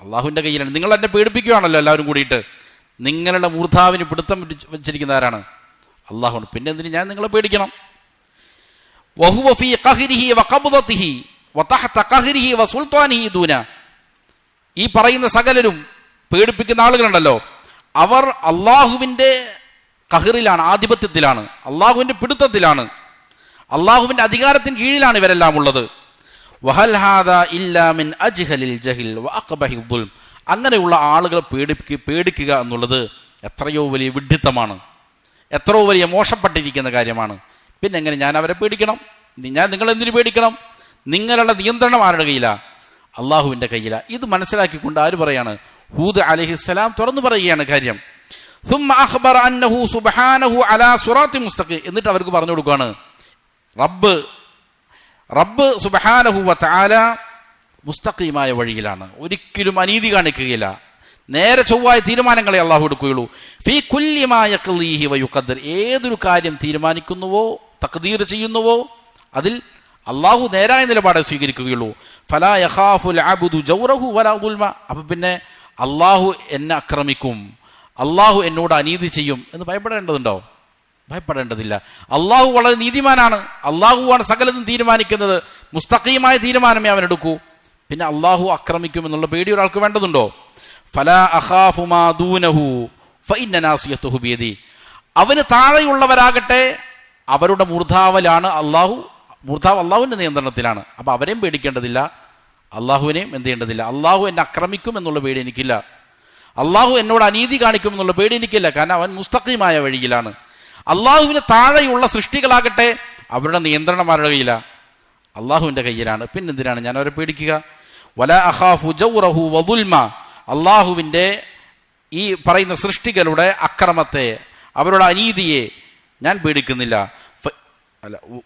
[SPEAKER 1] അള്ളാഹുവിന്റെ കയ്യിലാണ്. നിങ്ങൾ എന്നെ പേടിപ്പിക്കുകയാണല്ലോ എല്ലാവരും കൂടിയിട്ട്. നിങ്ങളുടെ മൂർധാവിന് പിടുത്തം വെച്ചിരിക്കുന്ന ആരാണ്? അള്ളാഹു. പിന്നെ എന്തിന് ഞാൻ നിങ്ങളെ പേടിക്കണം? വഹുവ ഫീ ഖഹ്രിഹി വഖബ്ദതിഹി വതഹത ഖഹ്രിഹി വസുൽത്താനിഹി ദൂന, ഈ പറയുന്ന സകലരും പേടിപ്പിക്കുന്ന ആളുകളുണ്ടല്ലോ, അവർ അള്ളാഹുവിന്റെ ഖഹറിലാണ്, ആധിപത്യത്തിലാണ്, അള്ളാഹുവിന്റെ പിടുത്തത്തിലാണ്, അള്ളാഹുവിന്റെ അധികാരത്തിന് കീഴിലാണ് ഇവരെല്ലാം ഉള്ളത്. വഹൽ ഹാദാ ഇല്ലാ മിൻ അജ്ഹലിൽ ജഹിൽ വഅഖബഹിൽ ദുൽം, അങ്ങനെയുള്ള ആളുകളെ പേടിക്കുക എന്നുള്ളത് എത്രയോ വലിയ വിഡ്ഢിത്തമാണ്, എത്രയോ വലിയ മോശപ്പെട്ടിരിക്കുന്ന കാര്യമാണ്. പിന്നെ എങ്ങനെ ഞാൻ അവരെ പേടിക്കണം? ഞാൻ നിങ്ങൾ എന്തിനു പേടിക്കണം? നിങ്ങളുടെ നിയന്ത്രണം ആരുടെ കയ്യിലാ? അള്ളാഹുവിന്റെ കയ്യിലാ. ഇത് മനസ്സിലാക്കിക്കൊണ്ട് ആര് പറയാണ്? ഹൂദ് അലൈഹിസ്സലാം തുറന്നു പറയുകയാണ് കാര്യം. ثم أخبر أنه سبحانه على صراط مستقيم, എന്നിട്ട് അവർക്ക് പറഞ്ഞു കൊടുക്കുകയാണ്, റബ്ബ് സുബ്ഹാനഹു വ തആല മുസ്തഖീമായ വഴിയിലാണ്, ഒരിക്കലും അനീതി കാണിക്കുകയില്ല, നേരെ ചൊവ്വായ തീരുമാനങ്ങളെ അള്ളാഹു എടുക്കുകയുള്ളൂ. ഫീ കുല്ലി മാ യഖ്ലീഹി വ യുഖദ്ദർ, ഏതൊരു കാര്യം തീരുമാനിക്കുന്നുവോ തഖ്ദീർ ചെയ്യുന്നുവോ അതിൽ അള്ളാഹു നേരായ നിലപാടെ സ്വീകരിക്കുകയുള്ളൂ. ഫലാ യഖാഫുൽ അബ്ദു ജൗറഹു വലാ ദുൽമ, അപ്പൊ പിന്നെ അള്ളാഹു എന്നെ ആക്രമിക്കും, അള്ളാഹു എന്നോട് അനീതി ചെയ്യും എന്ന് ഭയപ്പെടേണ്ടതുണ്ടോ? ഭയപ്പെടേണ്ടതില്ല. അള്ളാഹു വളരെ നീതിമാനാണ്, അള്ളാഹുവാണ് സകലതും തീരുമാനിക്കുന്നത്, മുസ്തഖീമായ തീരുമാനമേ അവൻ എടുക്കൂ. പിന്നെ അള്ളാഹു ആക്രമിക്കും എന്നുള്ള പേടി ഒരാൾക്ക് വേണ്ടതുണ്ടോ? ഫലാ അഖാഫു മാ ദൂനഹു ഫഇന്ന നാസിയതുഹു ബിയദി, അവന് താഴെയുള്ളവരാകട്ടെ അവരുടെ മൂർധാവിലാണ് മൂർധാവ് അള്ളാഹുവിന്റെ നിയന്ത്രണത്തിലാണ്. അപ്പൊ അവരെയും പേടിക്കേണ്ടതില്ല, അള്ളാഹുവിനെയും എന്ത് ചെയ്യേണ്ടതില്ല. അള്ളാഹു എന്നെ ആക്രമിക്കും എന്നുള്ള പേടി എനിക്കില്ല, അള്ളാഹു എന്നോട് അനീതി കാണിക്കും എന്നുള്ള പേടി എനിക്കില്ല, കാരണം അവൻ മുസ്തഖീമായ വഴിയിലാണ്. അള്ളാഹുവിന് താഴെയുള്ള സൃഷ്ടികളാകട്ടെ അവരുടെ നിയന്ത്രണം ആരുടെ കയ്യിലാ? അള്ളാഹുവിന്റെ കയ്യിലാണ്. പിന്നെന്തിനാണ് ഞാൻ അവരെ പേടിക്കുക? വലാ അഖാഫു ജൗറഹു വദുൽമ, അള്ളാഹുവിന്റെ ഈ പറയുന്ന സൃഷ്ടികളുടെ അക്രമത്തെ, അവരുടെ അനീതിയെ ഞാൻ പേടിക്കുന്നില്ല.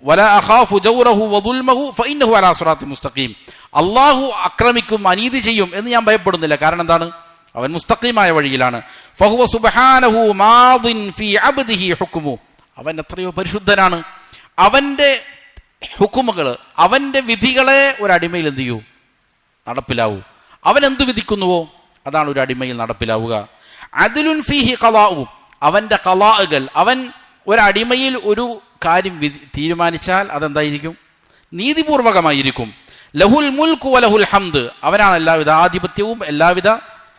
[SPEAKER 1] വലാ അഖാഫു ജൗറഹു വദുൽമഹു ഫഇന്നഹു അലാ സിറാത്തിൻ മുസ്തഖീം, അള്ളാഹു അക്രമിക്കും അനീതി ചെയ്യും എന്ന് ഞാൻ ഭയപ്പെടുന്നില്ല. കാരണം എന്താണ്? അവൻ മുസ്തഖീമായ വഴിയിലാണ്. ഫഹുവ സുബ്ഹാനഹു മാദിൻ ഫീ അബ്ദിഹി ഹുക്മു, അവൻ എത്രയോ പരിശുദ്ധനാണ്. അവന്റെ ഹുക്കുമുകൾ, അവന്റെ വിധികളെ ഒരു അടിമയിൽ എന്ത് ചെയ്യൂ? നടപ്പിലാവൂ. അവൻ എന്തു വിധിക്കുന്നുവോ അതാണ് ഒരു അടിമയിൽ നടപ്പിലാവുക. അദ്ലുൻ ഫീഹി ഖളാഉ, അവന്റെ ഖളാഉകൾ, അവൻ ഒരു അടിമയിൽ ഒരു കാര്യം തീരുമാനിച്ചാൽ അതെന്തായിരിക്കും? നീതിപൂർവകമായിരിക്കും. ലഹുൽ മുൽക്കു വലഹുൽ ഹംദ്, അവനാണ് എല്ലാവിധ ആധിപത്യവും എല്ലാവിധ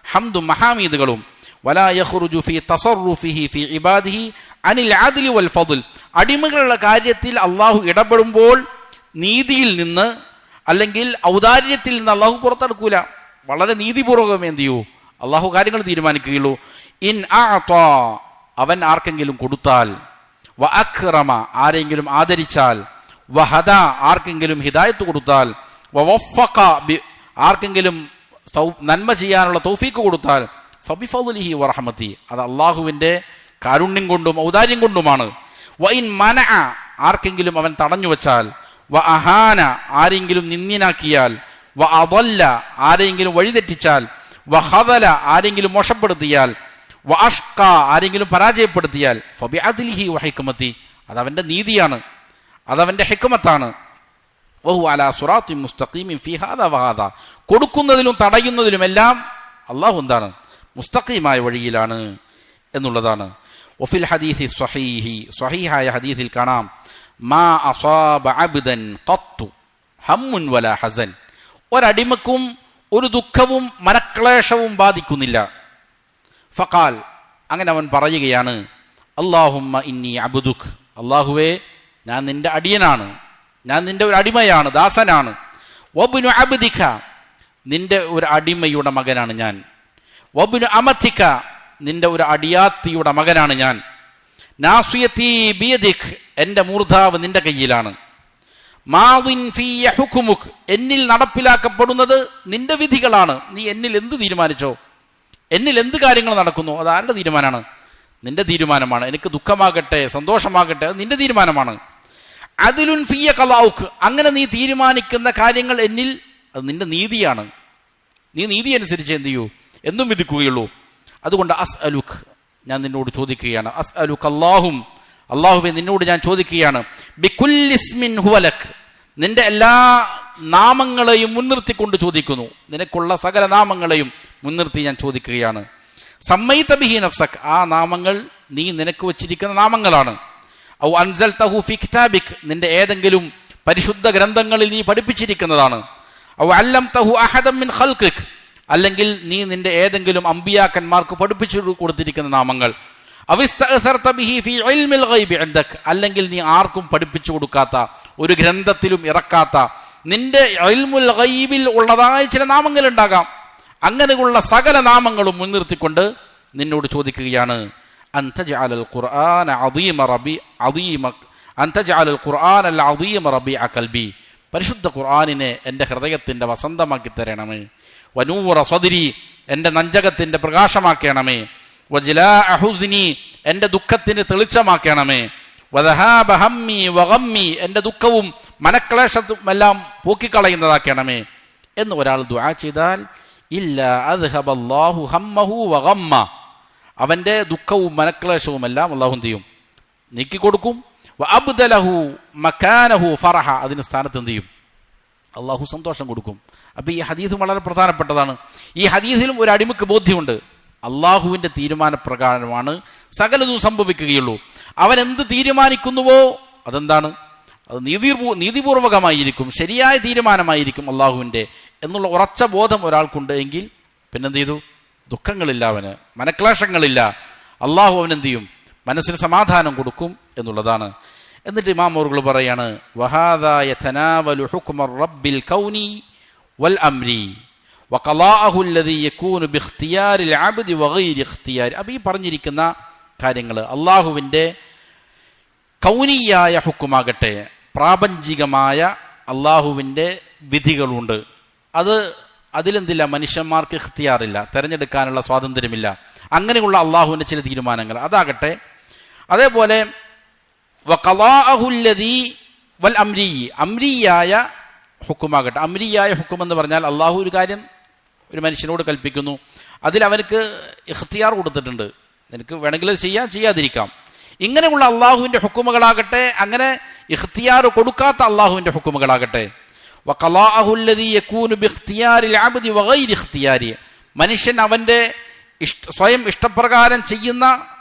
[SPEAKER 1] ഹംദും മഹാമീദുകളും. വലാ യഖ്റുജു ഫീ തസറുഫിഹി ഫീ ഇബാദിഹി അനിൽ അദ്ലി വൽ ഫദ്ൽ, അടിമകളുടെ കാര്യത്തിൽ അള്ളാഹു ഇടപെടുമ്പോൾ നീതിയിൽ നിന്ന് അല്ലെങ്കിൽ ഔദാര്യത്തിൽ നിന്ന് അള്ളാഹു പുറത്തെടുക്കൂല. വളരെ നീതിപൂർവകം എന്ത് ചെയ്യൂ? അള്ളാഹു കാര്യങ്ങൾ തീരുമാനിക്കുകയുള്ളൂ. ഇൻ അഅതാ, അവൻ ആർക്കെങ്കിലും കൊടുത്താൽ, വ അക്റമ, ആരെങ്കിലും ആദരിച്ചാൽ, വ ഹദാ, ആർക്കെങ്കിലും ഹിദായത്ത് കൊടുത്താൽ, വ വഫഖ, ആർക്കെങ്കിലും നന്മ ചെയ്യാനുള്ള തൗഫീക്ക് കൊടുത്താൽ, ഫബിഫദ്ലിഹി വറഹ്മതി, അത് അള്ളാഹുവിന്റെ കാരുണ്യം കൊണ്ടും ഔദാര്യം കൊണ്ടുമാണ്. വ ഇൻ മനഅ, ആർക്കെങ്കിലും അവൻ തടഞ്ഞു വെച്ചാൽ, വ അഹാന ആരെങ്കിലും നിന്ദ്യനാക്കിയാൽ, വ അദല്ല ആരെങ്കിലും വഴിതെറ്റിച്ചാൽ, വ ഖദല ആരെങ്കിലും മോശപ്പെടുത്തിയാൽ, വ അഷ്ഖ ആരെങ്കിലും പരാജയപ്പെടുത്തിയാൽ, ഫബിഅദ്ലിഹി വ ഹിക്മതി അതവന്റെ നീതിയാണ്, അതവന്റെ ഹിക്മത്താണ്. വഹു അലാ സിറാത്തിൻ മുസ്തഖീമിൻ ഫീ ഹാദാ വ ഹാദാ കൊടുക്കുന്നതിലും തടയുന്നതിലുമെല്ലാം അല്ലാഹു എന്താണ്? മുസ്തഖീമായ വഴിയിലാണ് എന്നുള്ളതാണ്. വഫിൽ ഹദീസി സ്വഹീഹി സ്വഹീഹായ ഹദീസിൽ കാണാം, മാ അസാബ അബ്ദൻ ഖത്തു ഹമ്മുൻ വലാ ഹസൻ ഒരടിമക്കും ഒരു ദുഃഖവും മനക്ലേശവും ബാധിക്കുന്നില്ല. ഫഖാൽ അങ്ങനെ അവൻ പറയുകയാണ്, അല്ലാഹുമ്മ ഇന്നി അബ്ദുക് അല്ലാഹുവേ ഞാൻ നിന്റെ അടിയനാണ്, ഞാൻ നിന്റെ ഒരു അടിമയാണ്, ദാസനാണ്. വബ്നു അബ്ദിക നിന്റെ ഒരു അടിമയുടെ മകനാണ് ഞാൻ. വബ്നു അമതിക നിന്റെ ഒരു അടിയാത്തിയുടെ മകനാണ് ഞാൻ. നാസിയതി ബിയദിക് എന്റെ മൂർധാവ് നിന്റെ കയ്യിലാണ്. മാദിൻ ഫിയ ഹുക്മുക് എന്നിൽ നടപ്പിലാക്കപ്പെടുന്നത് നിന്റെ വിധികളാണ്. നീ എന്നിൽ എന്ത് തീരുമാനിച്ചോ, എന്നിൽ എന്ത് കാര്യങ്ങൾ നടക്കുന്നു, അത് ആരുടെ തീരുമാനമാണ്? നിന്റെ തീരുമാനമാണ്. എനിക്ക് ദുഃഖമാകട്ടെ സന്തോഷമാകട്ടെ അത് നിന്റെ തീരുമാനമാണ്. അദ്ലുൻ ഫിയ ഖളാഉക് അങ്ങനെ നീ തീരുമാനിക്കുന്ന കാര്യങ്ങൾ എന്നിൽ അത് നിന്റെ നീതിയാണ്. നീ നീതി അനുസരിച്ച് എന്ത് ചെയ്യൂ, എന്തും വിധിക്കുകയുള്ളൂ. അതുകൊണ്ട് അസ്അലുക് ഞാൻ നിന്നോട് ചോദിക്കുകയാണ്, അസ്അലുക അല്ലാഹും അല്ലാഹുവേ നിന്നോട് ഞാൻ ചോദിക്കുകയാണ്, ബികുല്ലി ഇസ്മിൻ ഹുവലക് നിന്റെ എല്ലാ നാമങ്ങളെയും മുൻനിർത്തിക്കൊണ്ട് ചോദിക്കുന്നു, നിനക്കുള്ള സകല നാമങ്ങളെയും മുൻനിർത്തി ഞാൻ ചോദിക്കുകയാണ്. സമ്മൈത ബിഹി നഫ്സക് ആ നാമങ്ങൾ നീ നിനക്ക് വച്ചിരിക്കുന്ന നാമങ്ങളാണ്. ഔ അൻസൽതഹു ഫി കിതാബിക് നിന്റെ ഏതെങ്കിലും പരിശുദ്ധ ഗ്രന്ഥങ്ങളിൽ നീ പഠിപ്പിച്ചിരിക്കുന്നതാണ്. ഔ അല്ലംതഹു അഹദൻ മിൻ ഖൽഖിക് അല്ലെങ്കിൽ നീ നിന്റെ ഏതെങ്കിലും അമ്പിയാക്കന്മാർക്ക് പഠിപ്പിച്ചു കൊടുത്തിരിക്കുന്ന നാമങ്ങൾ. അവിസ്തഅ്സർത ബിഹി ഫി ഇൽമിൽ ഗൈബി ഇൻദക് അല്ലെങ്കിൽ നീ ആർക്കും പഠിപ്പിച്ചു കൊടുക്കാത്ത ഒരു ഗ്രന്ഥത്തിലും ഇറക്കാത്ത നിന്റെ ഇൽമുൽ ഗൈബിൽ ഉള്ളതായ ചില നാമങ്ങൾ ഉണ്ടാകാം. അങ്ങനെയുള്ള സകല നാമങ്ങളും മുൻനിർത്തിക്കൊണ്ട് നിന്നോട് ചോദിക്കുകയാണ്, അൻതജഅലൽ ഖുർആന അദീമ റബി അദീമ അൻതജഅലൽ ഖുർആന അൽ അദീമ റബിഅ ഖൽബി പരിശുദ്ധ ഖുർആനിനെ എൻ്റെ ഹൃദയത്തിന്റെ വസന്തമാക്കി തരണമേ. വനൂറ സദ്രി എൻ്റെ നഞ്ചകത്തിന്റെ പ്രകാശമാക്കണമേ. വജ്ലാഅ ഹുസ്നി എൻ്റെ ദുഃഖത്തിന് തെളിച്ചമാക്കണമേ. വദഹാബ ഹമ്മി വഗമ്മി എൻ്റെ ദുഃഖവും മനക്ലേശത്തും എല്ലാം പോക്കിക്കളയുന്നതാക്കണമേ എന്ന് ഒരാൾ ദുആ ചെയ്താൽ, ഇല്ലാ അദ്ഹബല്ലാഹു ഹമ്മഹു വഗമ്മ അവന്റെ ദുഃഖവും മനക്ലേശവും എല്ലാം അല്ലാഹു എന്ത് ചെയ്യും, നീക്കിക്കൊടുക്കും. വഅബ്ദലഹു മകാനഹു ഫറഹ അതിന് സ്ഥാനത്ത് എന്ത് ചെയ്യും, അല്ലാഹു സന്തോഷം കൊടുക്കും. അപ്പൊ ഈ ഹദീസ് വളരെ പ്രധാനപ്പെട്ടതാണ്. ഈ ഹദീസിലും ഒരു അടിമക്ക് ബോധ്യമുണ്ട്, അള്ളാഹുവിന്റെ തീരുമാനപ്രകാരമാണ് സകലതും സംഭവിക്കുകയുള്ളൂ. അവൻ എന്ത് തീരുമാനിക്കുന്നുവോ അതെന്താണ്, അത് നീതിപൂർവകമായിരിക്കും, ശരിയായ തീരുമാനമായിരിക്കും അള്ളാഹുവിന്റെ എന്നുള്ള ഉറച്ച ബോധം ഒരാൾക്കുണ്ട് എങ്കിൽ പിന്നെന്ത് ചെയ്തു, ദുഃഖങ്ങളില്ല, അവന് മനക്ലേശങ്ങളില്ല. അള്ളാഹു അവനെന്ത് ചെയ്യും, മനസ്സിന് സമാധാനം കൊടുക്കും എന്നുള്ളതാണ്. എന്നിട്ട് ഇമാം അവറുകൾ പറയാണ്, വഹാദാ യതനാവലു ഹുക്മർ റബ്ബിൽ കൗനി വൽ അംരി വഖളാഅഹു അല്ലദീ യകൂനു ബിഖ്തിയാരിൽ അബ്ദി വഗൈരി ഇഖ്തിയാരി. അപ്പോൾ ഈ പറഞ്ഞിരിക്കുന്ന കാര്യങ്ങൾ അള്ളാഹുവിൻ്റെ കൗനിയായ ഹുക്കുമാകട്ടെ, പ്രാപഞ്ചികമായ അള്ളാഹുവിൻ്റെ വിധികളുണ്ട്. അതിലെന്തില്ല, മനുഷ്യന്മാർക്ക് ഇഖ്തിയാറില്ല, തിരഞ്ഞെടുക്കാനുള്ള സ്വാതന്ത്ര്യമില്ല. അങ്ങനെയുള്ള അള്ളാഹുവിൻ്റെ ചില തീരുമാനങ്ങൾ അതാകട്ടെ. അതേപോലെ വഖളാഅഹു അല്ലദീ വൽ അംരി അംരിയായ ഹുക്കുമാകട്ടെ. അംരിയായ ഹുക്കും എന്ന് പറഞ്ഞാൽ അള്ളാഹു ഒരു കാര്യം ഒരു മനുഷ്യനോട് കൽപ്പിക്കുന്നു, അതിൽ അവനക്ക് ഇഖ്തിയാർ കൊടുത്തിട്ടുണ്ട്, നിനക്ക് വേണമെങ്കിൽ ചെയ്യാം ചെയ്യാതിരിക്കാം. ഇങ്ങനെയുള്ള അള്ളാഹുവിന്റെ ഹുക്കുമുകളാകട്ടെ, അങ്ങനെ ഇഖ്തിയാർ കൊടുക്കാത്ത അള്ളാഹുവിന്റെ ഹുക്കുമുകളാകട്ടെ. വഖളാഅഹു അല്ലദീ യകൂനു ബിഖ്തിയാരിൽ അബ്ദി വഗൈരി ഇഖ്തിയാരി മനുഷ്യൻ അവന്റെ സ്വയം ഇഷ്ടപ്രകാരം ചെയ്യുന്ന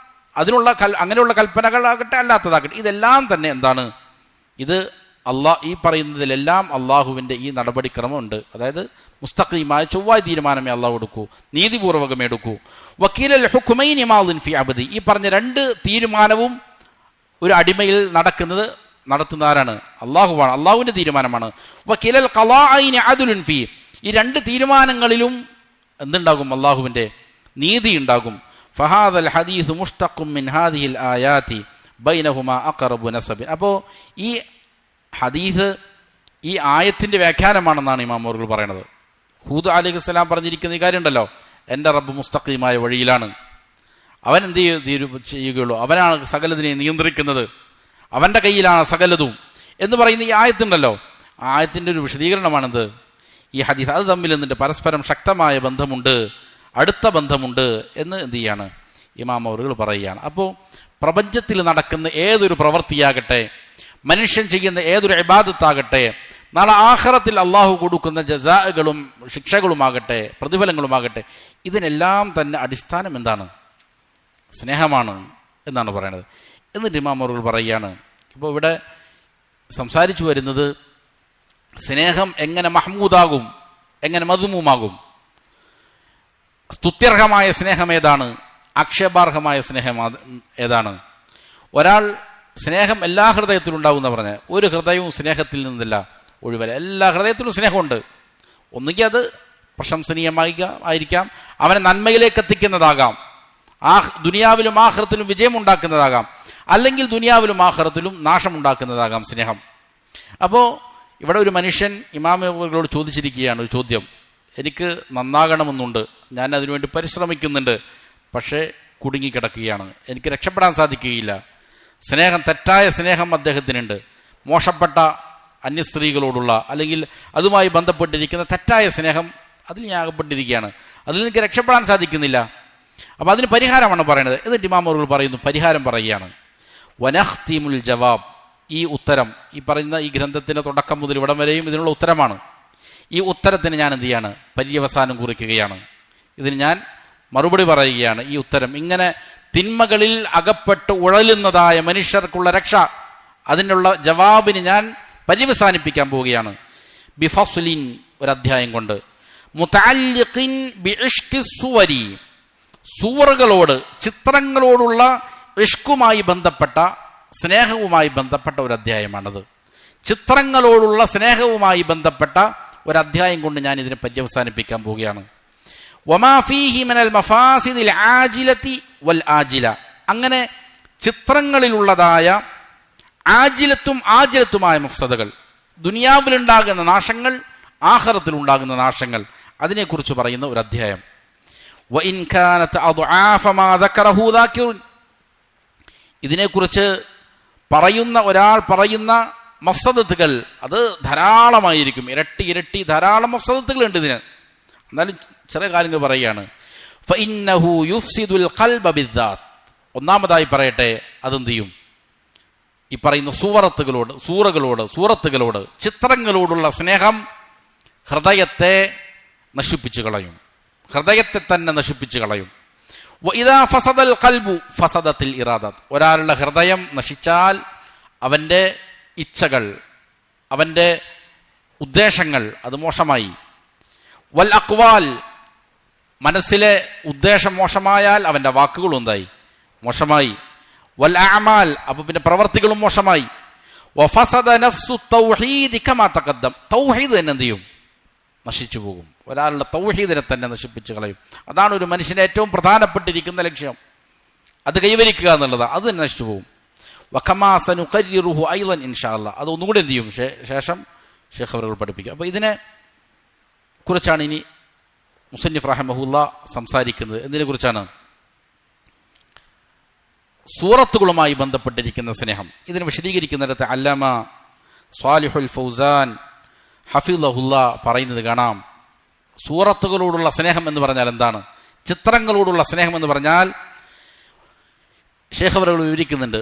[SPEAKER 1] അങ്ങനെയുള്ള കൽപ്പനകളാകട്ടെ അല്ലാത്തതാകട്ടെ, ഇതെല്ലാം തന്നെ എന്താണ്, ഇത് ഈ പറയുന്നതിലെല്ലാം അള്ളാഹുവിന്റെ ഈ നടപടിക്രമം ഉണ്ട്. അതായത് മുസ്തഖീമായ ചൊവ്വായ തീരുമാനമേ അള്ളാഹു എടുക്കൂ, നീതിപൂർവകമേ എടുക്കൂ. വക്കീലൽ ഹുക്മൈനി മാദിൻ ഫി അബ്ദി ഈ പറഞ്ഞ രണ്ട് തീരുമാനവും ഒരു അടിമയിൽ നടത്തുന്ന ആരാണ്, അള്ളാഹുവാണ്, അള്ളാഹുവിന്റെ തീരുമാനമാണ്. വക്കീലൽ ഖളാഇനി അദ്ലുൻ ഫി ഈ രണ്ട് തീരുമാനങ്ങളിലും എന്തുണ്ടാകും, അള്ളാഹുവിന്റെ നീതി ഉണ്ടാകും. ഫഹാദൽ ഹദീസ് മുഷ്തഖും മിൻ ഹാദിഹിൽ ആയാതി ബൈനഹുമാ അഖറബു നസബ്. അപ്പോൾ ഈ ഹദീസ് ഈ ആയത്തിന്റെ വ്യാഖ്യാനമാണെന്നാണ് ഇമാം അവറുകൾ പറയുന്നത്. ഹൂദ് അലൈഹിസ്സലാം പറഞ്ഞിരിക്കുന്ന ഈ കാര്യം ഉണ്ടല്ലോ, എൻ്റെ റബ്ബ് മുസ്തഖീമായ വഴിയിലാണ്, അവൻ എന്ത് ചെയ്യുകയുള്ളൂ, അവനാണ് സകലതിനെ നിയന്ത്രിക്കുന്നത്, അവന്റെ കയ്യിലാണ് സകലതും. എന്ന് പറയുന്ന ഈ ആയത്തുണ്ടല്ലോ, ആ ആയത്തിൻ്റെ ഒരു വിശദീകരണമാണെന്ത് ഈ ഹദീസ്. അത് തമ്മിൽ എന്നിട്ട് പരസ്പരം ശക്തമായ ബന്ധമുണ്ട്, അടുത്ത ബന്ധമുണ്ട് എന്ന് എന്ത് ചെയ്യാണ് ഇമാം അവറുകൾ പറയുകയാണ്. അപ്പോൾ പ്രപഞ്ചത്തിൽ നടക്കുന്ന ഏതൊരു പ്രവൃത്തിയാകട്ടെ, മനുഷ്യൻ ചെയ്യുന്ന ഏതൊരു ഇബാദത്താകട്ടെ, നാളെ ആഖിറത്തിൽ അള്ളാഹു കൊടുക്കുന്ന ജസാകളും ശിക്ഷകളുമാകട്ടെ, പ്രതിഫലങ്ങളുമാകട്ടെ, ഇതിനെല്ലാം തന്നെ അടിസ്ഥാനം എന്താണ്? സ്നേഹമാണ് എന്നാണ് പറയുന്നത്. എന്നിട്ട് ഇമാം അവറുകൾ പറയുകയാണ്, ഇപ്പോൾ ഇവിടെ സംസാരിച്ചു വരുന്നത് സ്നേഹം എങ്ങനെ മഹ്മൂദാകും, എങ്ങനെ മദ്മൂമാകും. സ്തുത്യർഹമായ സ്നേഹം ഏതാണ്, ആക്ഷേപാർഹമായ സ്നേഹം ഏതാണ്? ഒരാൾ സ്നേഹം എല്ലാ ഹൃദയത്തിലും ഉണ്ടാകുമെന്ന് പറഞ്ഞാൽ ഒരു ഹൃദയവും സ്നേഹത്തിൽ നിന്നില്ല ഒഴിവരെ. എല്ലാ ഹൃദയത്തിലും സ്നേഹമുണ്ട്. ഒന്നുകിൽ അത് പ്രശംസനീയമായിരിക്കാം, അവനെ നന്മയിലേക്ക് എത്തിക്കുന്നതാകാം, ദുനിയാവിലും ആഖിറത്തിലും വിജയമുണ്ടാക്കുന്നതാകാം, അല്ലെങ്കിൽ ദുനിയാവിലും ആഖിറത്തിലും നാശമുണ്ടാക്കുന്നതാകാം സ്നേഹം. അപ്പോൾ ഇവിടെ ഒരു മനുഷ്യൻ ഇമാമുകളോട് ചോദിച്ചിരിക്കുകയാണ് ഒരു ചോദ്യം. എനിക്ക് നന്നാകണമെന്നുണ്ട്, ഞാൻ അതിനുവേണ്ടി പരിശ്രമിക്കുന്നുണ്ട്, പക്ഷേ കുടുങ്ങിക്കിടക്കുകയാണ്, എനിക്ക് രക്ഷപ്പെടാൻ സാധിക്കുകയില്ല. സ്നേഹം, തെറ്റായ സ്നേഹം അദ്ദേഹത്തിനുണ്ട്. മോശപ്പെട്ട അന്യസ്ത്രീകളോടുള്ള അല്ലെങ്കിൽ അതുമായി ബന്ധപ്പെട്ടിരിക്കുന്ന തെറ്റായ സ്നേഹം അതിൽ ഞാൻ അകപ്പെട്ടിരിക്കുകയാണ്, അതിൽ എനിക്ക് രക്ഷപ്പെടാൻ സാധിക്കുന്നില്ല. അപ്പം അതിന് പരിഹാരമാണ് പറയുന്നത്. എന്നിട്ട് ഇമാം അവറുകൾ പറയുന്നു, പരിഹാരം പറയുകയാണ്. വനഖ്തിമുൽ ജവാബ്, ഈ ഉത്തരം, ഈ പറയുന്ന ഈ ഗ്രന്ഥത്തിൻ്റെ തുടക്കം മുതൽ ഇവിടം വരെയും ഇതിനുള്ള ഉത്തരമാണ്. ഈ ഉത്തരത്തിന് ഞാൻ എന്ത് ചെയ്യാണ്, പര്യവസാനം കുറിക്കുകയാണ്. ഇതിന് ഞാൻ മറുപടി പറയുകയാണ്. ഈ ഉത്തരം ഇങ്ങനെ തിന്മകളിൽ അകപ്പെട്ട് ഉഴലുന്നതായ മനുഷ്യർക്കുള്ള രക്ഷ, അതിനുള്ള ജവാബിന് ഞാൻ പര്യവസാനിപ്പിക്കാൻ പോവുകയാണ്. ബിഫസ്ലിൻ, ഒരധ്യായം കൊണ്ട്. മുതഅല്ലിഖിൻ ബിഇഷ്ഖി സുവരി, സൂറകളോട്, ചിത്രങ്ങളോടുള്ള ഇഷ്കുമായി ബന്ധപ്പെട്ട, സ്നേഹവുമായി ബന്ധപ്പെട്ട ഒരു അധ്യായമാണത്. ചിത്രങ്ങളോടുള്ള സ്നേഹവുമായി ബന്ധപ്പെട്ട ഒരധ്യായം കൊണ്ട് ഞാൻ ഇതിനെ പര്യവസാനിപ്പിക്കാൻ പോവുകയാണ്. വമാ ഫീഹി മിനൽ മഫാസിദിൽ ആജിലതി വൽ ആജില, അങ്ങനെ ചിത്രങ്ങളിലുള്ളതായ ആജിലത്തും ആജിലത്തുമായ മഫ്സദകൾ, ദുനിയാവിലുണ്ടാകുന്ന നാശങ്ങൾ, ആഖിറത്തിലുണ്ടാകുന്ന നാശങ്ങൾ, അതിനെക്കുറിച്ച് പറയുന്ന ഒരു അധ്യായം. വഇൻ കാനത് അദ്ആഫ മാ ദക്കറഹു ദാകിറുൻ, ഇതിനെക്കുറിച്ച് പറയുന്ന ഒരാൾ പറയുന്ന മഫ്സദത്തുകൾ അത് ധാരാളമായിരിക്കും, ഇരട്ടി ധാരാളം മഫ്സദത്തുകൾ ഉണ്ട് ഇതിന്. എന്നാലും ചെറിയ കാര്യങ്ങൾ പറയുകയാണ്. ഫഇന്നഹു യുഫ്സിദുൽ ഖൽബ ബിദ്ദാത്ത്, ഒന്നാമതായി പറയട്ടെ, അതെന്ത് ചെയ്യും, ഈ പറയുന്ന സൂറത്തുകളോട് ചിത്രങ്ങളോടുള്ള സ്നേഹം ഹൃദയത്തെ നശിപ്പിച്ചു കളയും, ഹൃദയത്തെ തന്നെ നശിപ്പിച്ചു കളയും. വഇദാ ഫസദൽ ഖൽബു ഫസദത്തിൽ ഇറാദത്ത്, ഒരാളുടെ ഹൃദയം നശിച്ചാൽ അവൻ്റെ ഇച്ഛകൾ, അവൻ്റെ ഉദ്ദേശങ്ങൾ അത് മോശമായി. വൽ അഖ്വാൽ, മനസ്സിലെ ഉദ്ദേശം മോശമായാൽ അവൻ്റെ വാക്കുകളും എന്തായി, മോശമായി. വൽ അഅമാൽ, അപ്പോൾ പിന്നെ പ്രവർത്തികളും മോശമായി. വഫസദ നഫ്സു തൗഹീദ് കമാ തഖദ്ദം, തൗഹീദ് തന്നെ എന്ത് ചെയ്യും, നശിച്ചു പോകും. ഒരാളുടെ തൗഹീദിനെ തന്നെ നശിപ്പിച്ചു കളയും. അതാണ് ഒരു മനുഷ്യന്റെ ഏറ്റവും പ്രധാനപ്പെട്ടിരിക്കുന്ന ലക്ഷ്യം, അത് കൈവരിക്കുക എന്നുള്ളതാണ്. അത് തന്നെ നശിച്ചു പോകും. വകമാ സനുഖരിറുഹു അയ്ളൻ ഇൻഷാ അല്ലാഹ്, അത് ഒന്നുകൂടെ എന്ത് ചെയ്യും, ശേഷം ഷെയ്ഖ് അവറുകൾ പഠിപ്പിക്കുക. അപ്പോൾ ഇതിനെ കുറിച്ചാണ് ഇനി മുസന്നിഫ് റഹിമഹുല്ലാഹ് സംസാരിക്കുന്നത്. എന്തിനെ കുറിച്ചാണ്? സൂറത്തുകളുമായി ബന്ധപ്പെട്ടിരിക്കുന്ന സ്നേഹം. ഇതിനെ വിശദീകരിക്കുന്നിടത്ത് അല്ലാമ സ്വാലിഹുൽ ഫൗസാൻ ഹഫിളഹുല്ലാഹ് പറയുന്നത് കാണാം. സൂറത്തുകളോടുള്ള സ്നേഹം എന്ന് പറഞ്ഞാൽ എന്താണ്, ചിത്രങ്ങളോടുള്ള സ്നേഹം എന്ന് പറഞ്ഞാൽ ഷെയ്ഖ് അവറുകൾ വിവരിക്കുന്നുണ്ട്.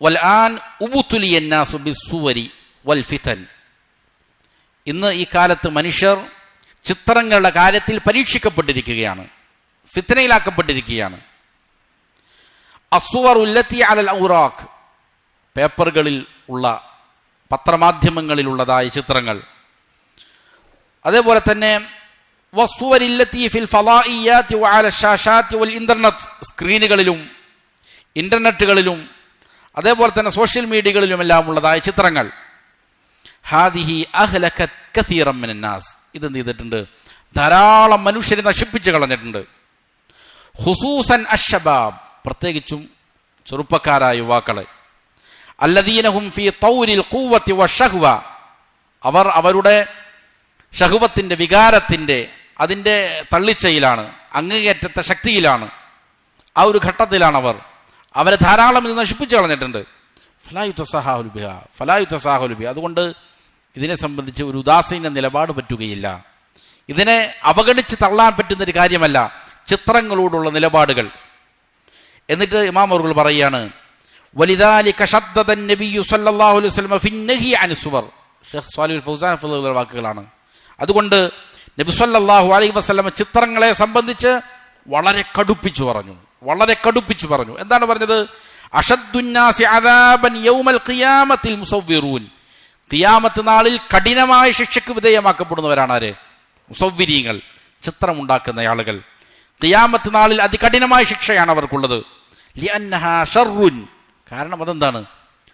[SPEAKER 1] വൽ ആൻ ഉബ്തുലിയന്നാസു ബിസ്സുവരി വൽ ഫിതൻ, ഇന്ന് ഈ കാലത്ത് മനുഷ്യർ ചിത്രങ്ങളുടെ കാര്യത്തിൽ പരീക്ഷിക്കപ്പെട്ടിരിക്കുകയാണ്, ഫിത്നയിലാക്കപ്പെട്ടിരിക്കുകയാണ്. അസ്സുവറുല്ലത്തി അലൽ ഔറാഖ്, പേപ്പറുകളിൽ ഉള്ള, പത്രമാധ്യമങ്ങളിലുള്ളതായ ചിത്രങ്ങൾ. അതേപോലെ തന്നെ വസ്സുവരില്ലത്തി ഫിൽ ഫളാഇയാത്തി വഅല ഷാഷാത്തി വൽ ഇന്റർനെറ്റ്, സ്ക്രീനുകളിലും ഇന്റർനെറ്റുകളിലും അതേപോലെ തന്നെ സോഷ്യൽ മീഡിയകളിലുമെല്ലാം ഉള്ളതായ ചിത്രങ്ങൾ. ഹാദിഹി അഹ്ലകത് കസീറൻ മിനൻ നാസ്, ഇതെന്ത് ചെയ്തിട്ടുണ്ട്, ധാരാളം മനുഷ്യരെ നശിപ്പിച്ചു കളഞ്ഞിട്ടുണ്ട്. ഖുസൂസൻ അശ്ശബാബ്, പ്രത്യേകിച്ചും ചെറുപ്പക്കാരായ യുവാക്കളെ. അല്ലദീനഹും ഫീ തൗരിൽ ഖുവ്വത്തി വശഹ്വ, അവർ അവരുടെ ഷഹ്വത്തിന്റെ, വികാരത്തിന്റെ, അതിൻ്റെ തള്ളിച്ചയിലാണ്, അങ്ങേയറ്റത്തെ ശക്തിയിലാണ്, ആ ഒരു ഘട്ടത്തിലാണ് അവർ. അവരെ ധാരാളം ഇത് നശിപ്പിച്ചു കളഞ്ഞിട്ടുണ്ട്. ഫലാ യുതസാഹലു ബിഹ. അതുകൊണ്ട് ഇതിനെ സംബന്ധിച്ച് ഒരു ഉദാസീന നിലപാട് പറ്റുകയില്ല. ഇതിനെ അവഗണിച്ച് തള്ളാൻ പറ്റുന്നൊരു കാര്യമല്ല ചിത്രങ്ങളോടുള്ള നിലപാടുകൾ. എന്നിട്ട് ഇമാം അവറുകൾ പറയുകയാണ്, വലിദാലിക ശദ്ദദ നബിയ്യു സ്വല്ലല്ലാഹു അലൈഹി വസല്ലം ഫി നഹി അനി സുവർ. ഷെയ്ഖ് സ്വാലിഹുൽ ഫൗസാൻ ഫളഹുവിന്റെ വാക്കുകളാണ്. അതുകൊണ്ട് നബി സ്വല്ലല്ലാഹു അലൈഹി വസല്ലം ചിത്രങ്ങളെ സംബന്ധിച്ച് വളരെ കടുപ്പിച്ചു പറഞ്ഞു. എന്താണ് പറഞ്ഞത്? അഷദ്ദുന്നാസി അദാബൻ യൗമൽ ഖിയാമത്തിൽ മുസവ്വിറൂൻ. ഖിയാമത്ത് നാളിൽ കഠിനമായ ശിക്ഷയ്ക്ക് വിധേയമാക്കപ്പെടുന്നവരാണ് ആര്? മുസവ്വിരീങ്ങൾ, ചിത്രമുണ്ടാക്കുന്ന ആളുകൾ. ഖിയാമത്ത് നാളിൽ അതികഠിനമായ ശിക്ഷയാണ് അവർക്കുള്ളത്. ലിഅന്നഹാ ഷർറുൻ, കാരണം അതെന്താണ്?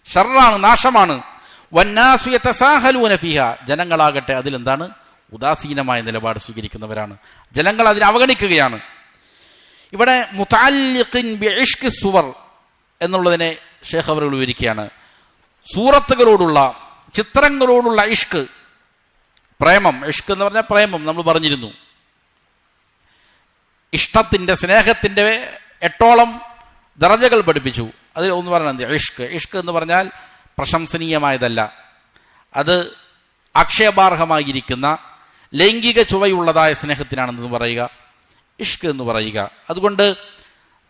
[SPEAKER 1] ഷർറാണ്, നാശമാണ്. വന്നാസു യതസാഹലൂന ഫീഹാ, ജനങ്ങളാകട്ടെ അതിലെന്താണ്? ഉദാസീനമായ നിലപാട് സ്വീകരിക്കുന്നവരാണ്. ജനങ്ങൾ അതിനെ അവഗണിക്കുകയാണ്. ഇവിടെ മുതഅല്ലിഖിൻ ബിഇഷ്ഖി സുവർ എന്നുള്ളതിനെ ഷേഖ് അവറുകൾ വിവരിക്കുകയാണ്. സൂറത്തുകളോടുള്ള, ചിത്രങ്ങളോടുള്ള ഇഷ്ക്, പ്രേമം. ഇഷ്ക് എന്ന് പറഞ്ഞാൽ പ്രേമം നമ്മൾ പറഞ്ഞിരുന്നു. ഇഷ്ടത്തിന്റെ, സ്നേഹത്തിന്റെ 8ഓളം ദറജകൾ പഠിപ്പിച്ചു. അതിൽ ഒന്ന് പറയുന്നത് ഇഷ്ക്. ഇഷ്ക് എന്ന് പറഞ്ഞാൽ പ്രശംസനീയമായതല്ല, അത് ആക്ഷേപാർഹമായിരിക്കുന്ന ലൈംഗിക ചുവയുള്ളതായ സ്നേഹത്തിനാണെന്ന് പറയുക ഇഷ്ക് എന്ന് പറയുക. അതുകൊണ്ട്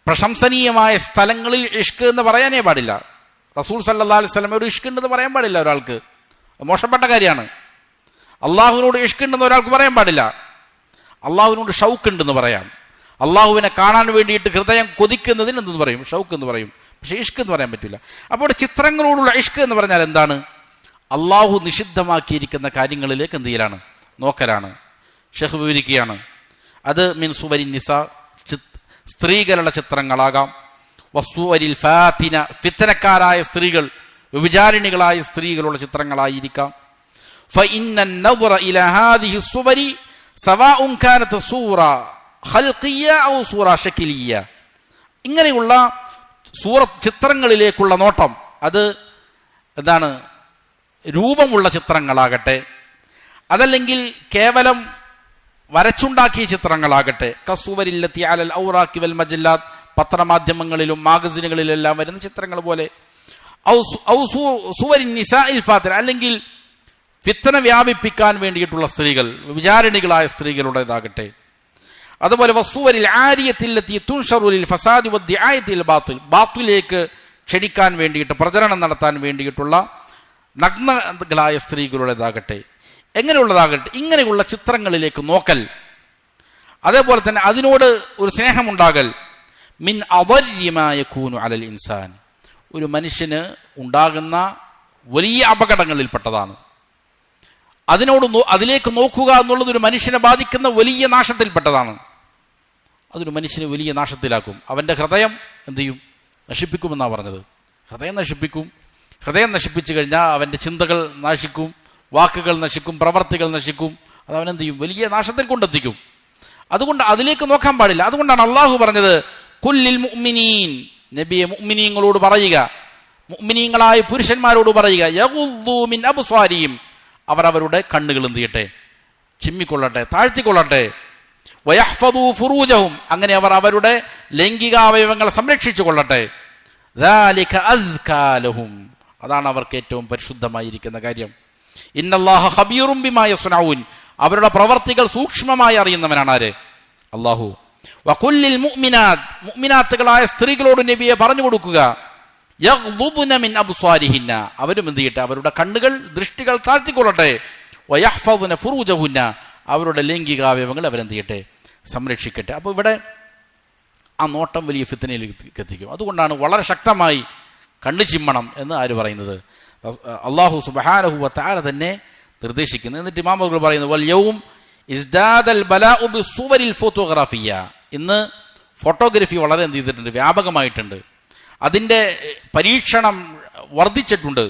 [SPEAKER 1] പ്രശംസനീയമായ സ്ഥലങ്ങളിൽ ഇഷ്ക് എന്ന് പറയാനേ പാടില്ല. റസൂൽ സല്ലല്ലാഹു അലൈഹി വസല്ലം ഒരു ഇഷ്ക് ഉണ്ടെന്ന് പറയാൻ പാടില്ല ഒരാൾക്ക്, മോശപ്പെട്ട കാര്യമാണ്. അള്ളാഹുവിനോട് ഇഷ്ക് ഉണ്ടെന്ന് ഒരാൾക്ക് പറയാൻ പാടില്ല. അള്ളാഹുവിനോട് ഷൗക്ക് ഉണ്ടെന്ന് പറയാം. അള്ളാഹുവിനെ കാണാൻ വേണ്ടിയിട്ട് ഹൃദയം കൊതിക്കുന്നതിന് എന്തെന്ന് പറയും? ഷൗക്ക് എന്ന് പറയും. പക്ഷെ ഇഷ്ക് എന്ന് പറയാൻ പറ്റില്ല. അപ്പോൾ ചിത്രങ്ങളോടുള്ള ഇഷ്ക് എന്ന് പറഞ്ഞാൽ എന്താണ്? അള്ളാഹു നിഷിദ്ധമാക്കിയിരിക്കുന്ന കാര്യങ്ങളിലേക്ക് എന്ത് ചെയ്യലാണ്? നോക്കലാണ്. ഷെയ്ഖ് വിവരിക്കുകയാണ്, അത് മിൻ സുവരിൻ നിസാ, സ്ത്രീകളുടെ ചിത്രങ്ങളാകാം. വസുവരിൽ ഫാത്തിന, ഫിത്തനക്കാരായ സ്ത്രീകൾ, വ്യഭിചാരിണികളായ സ്ത്രീകളുള്ള ചിത്രങ്ങളായിരിക്കാം. ഫഇന്നൻ നദറ ഇലാ ഹാദിഹി സുവരി സവാഉൻ കാനത് സൂറ ഖൽഖിയ്യ ഔ സൂറ ശക്ലിയ്യ. ഇങ്ങനെയുള്ള ചിത്രങ്ങളിലേക്കുള്ള നോട്ടം, അത് എന്താണ്? രൂപമുള്ള ചിത്രങ്ങളാകട്ടെ, അതല്ലെങ്കിൽ കേവലം വരച്ചുണ്ടാക്കിയ ചിത്രങ്ങളാകട്ടെ. കസുവരില്ലത്തി അലൽ ഔറാഖി വൽ മജല്ലാത്ത്, പത്രമാധ്യമങ്ങളിലും മാഗസിനുകളിലെല്ലാം വരുന്ന ചിത്രങ്ങൾ പോലെ. സുവരിൻ നിസാഇൽ ഫാത്തിന, അല്ലെങ്കിൽ ഫിത്ന വ്യാപിപ്പിക്കാൻ വേണ്ടിയിട്ടുള്ള സ്ത്രീകൾ, വിചാരണികളായ സ്ത്രീകളുടേതാകട്ടെ. അതുപോലെ വസുവരിൽ ആരിയത്തിലെത്തി തുൻഷറുലിൽ ഫസാദി വദ്ദിആയത്തിൽ ബാത്തിൽ, ബാത്തിലേക്ക് ക്ഷണിക്കാൻ വേണ്ടിയിട്ട്, പ്രചരണം നടത്താൻ വേണ്ടിയിട്ടുള്ള നഗ്നകളായ സ്ത്രീകളുടേതാകട്ടെ, എങ്ങനെയുള്ളതാകട്ടെ, ഇങ്ങനെയുള്ള ചിത്രങ്ങളിലേക്ക് നോക്കൽ, അതേപോലെ തന്നെ അതിനോട് ഒരു സ്നേഹമുണ്ടാകൽ. മിൻ അദർരി മാ യകൂനു അലൽ ഇൻസാൻ, ഒരു മനുഷ്യന് ഉണ്ടാകുന്ന വലിയ അപകടങ്ങളിൽപ്പെട്ടതാണ്. അതിലേക്ക് നോക്കുക എന്നുള്ളത് ഒരു മനുഷ്യനെ ബാധിക്കുന്ന വലിയ നാശത്തിൽപ്പെട്ടതാണ്. അതൊരു മനുഷ്യനെ വലിയ നാശത്തിലാക്കും. അവന്റെ ഹൃദയം എന്ത് ചെയ്യും? നശിപ്പിക്കുമെന്നാണ് പറഞ്ഞത്. ഹൃദയം നശിപ്പിക്കും. ഹൃദയം നശിപ്പിച്ചു കഴിഞ്ഞാൽ അവന്റെ ചിന്തകൾ നശിക്കും, വാക്കുകൾ നശിക്കും, പ്രവർത്തികൾ നശിക്കും. അത് അവനെന്ത് ചെയ്യും? വലിയ നാശത്തിൽ കൊണ്ടെത്തിക്കും. അതുകൊണ്ട് അതിലേക്ക് നോക്കാൻ പാടില്ല. അതുകൊണ്ടാണ് അള്ളാഹു പറഞ്ഞത്, കുല്ലിൽ മുഅ്മിനീൻ, നബിയെ മുഅ്മിനീങ്ങളോട് പറയുക, മുഅ്മിനീങ്ങളായ പുരുഷന്മാരോട് പറയുക, യഗുദ്ദൂ മിൻ അബ്സാരിഹിം, അവർ അവരുടെ കണ്ണുകൾ എന്ത് ചെയ്യട്ടെ? ചിമ്മിക്കൊള്ളട്ടെ, താഴ്ത്തിക്കൊള്ളട്ടെ. വയഹ്ഫദൂ ഫുറൂജഹും, അങ്ങനെ അവർ അവരുടെ ലൈംഗികാവയവങ്ങൾ സംരക്ഷിച്ചു കൊള്ളട്ടെ. ദാലിക അസ്കാ ലഹും, അതാണ് അവർക്ക് ഏറ്റവും പരിശുദ്ധമായിരിക്കുന്ന കാര്യം. ഇന്നല്ലാഹ ഖബീറും ബിമാ യസ്നഊൻ, അവരുടെ പ്രവർത്തികൾ സൂക്ഷ്മമായി അറിയുന്നവനാണ് ആര്? അല്ലാഹു. വഖുല്ലിൽ മുഅ്മിനാത്ത്, മുഅ്മിനാത്തുകളായ സ്ത്രീകളോട് നബിയെ പറഞ്ഞു കൊടുക്കുക, യഗ്ളുദ്ന മിൻ അബ്സാരിഹിന്ന, അവരും എന്ത് ചെയ്യട്ടെ? അവരുടെ കണ്ണുകൾ, ദൃഷ്ടികൾ താഴ്ത്തിക്കൊള്ളട്ടെ. വയഹ്ഫദ്ന ഫുറൂജഹുന്ന, അവരുടെ ലൈംഗികാവയവങ്ങൾ അവരെന്ത് ചെയ്യട്ടെ? സംരക്ഷിക്കട്ടെ. അപ്പോൾ ഇവിടെ ആ നോട്ടം വലിയ ഫിത്നയിലേക്ക് എത്തിക്കും. അതുകൊണ്ടാണ് വളരെ ശക്തമായി കണ്ണു ചിമ്മണം എന്ന് ആര് പറയുന്നത്? അല്ലാഹു സുബ്ഹാനഹു വ തആല തന്നെ നിർദ്ദേശിക്കുന്നത്. എന്നിട്ട് ഇമാം അവറുകൾ പറയുന്നത്, വൽ യൗം ഇസ്ദാദൽ ബലാഉ ബിസുവരിൽ ഫോട്ടോഗ്രാഫിയ, ഇന്ന് ഫോട്ടോഗ്രാഫി വളരെ എന്ത് ചെയ്തിട്ടുണ്ട്? വ്യാപകമായിട്ടുണ്ട്. അതിന്റെ പരീക്ഷണം വർദ്ധിച്ചിട്ടുണ്ട്.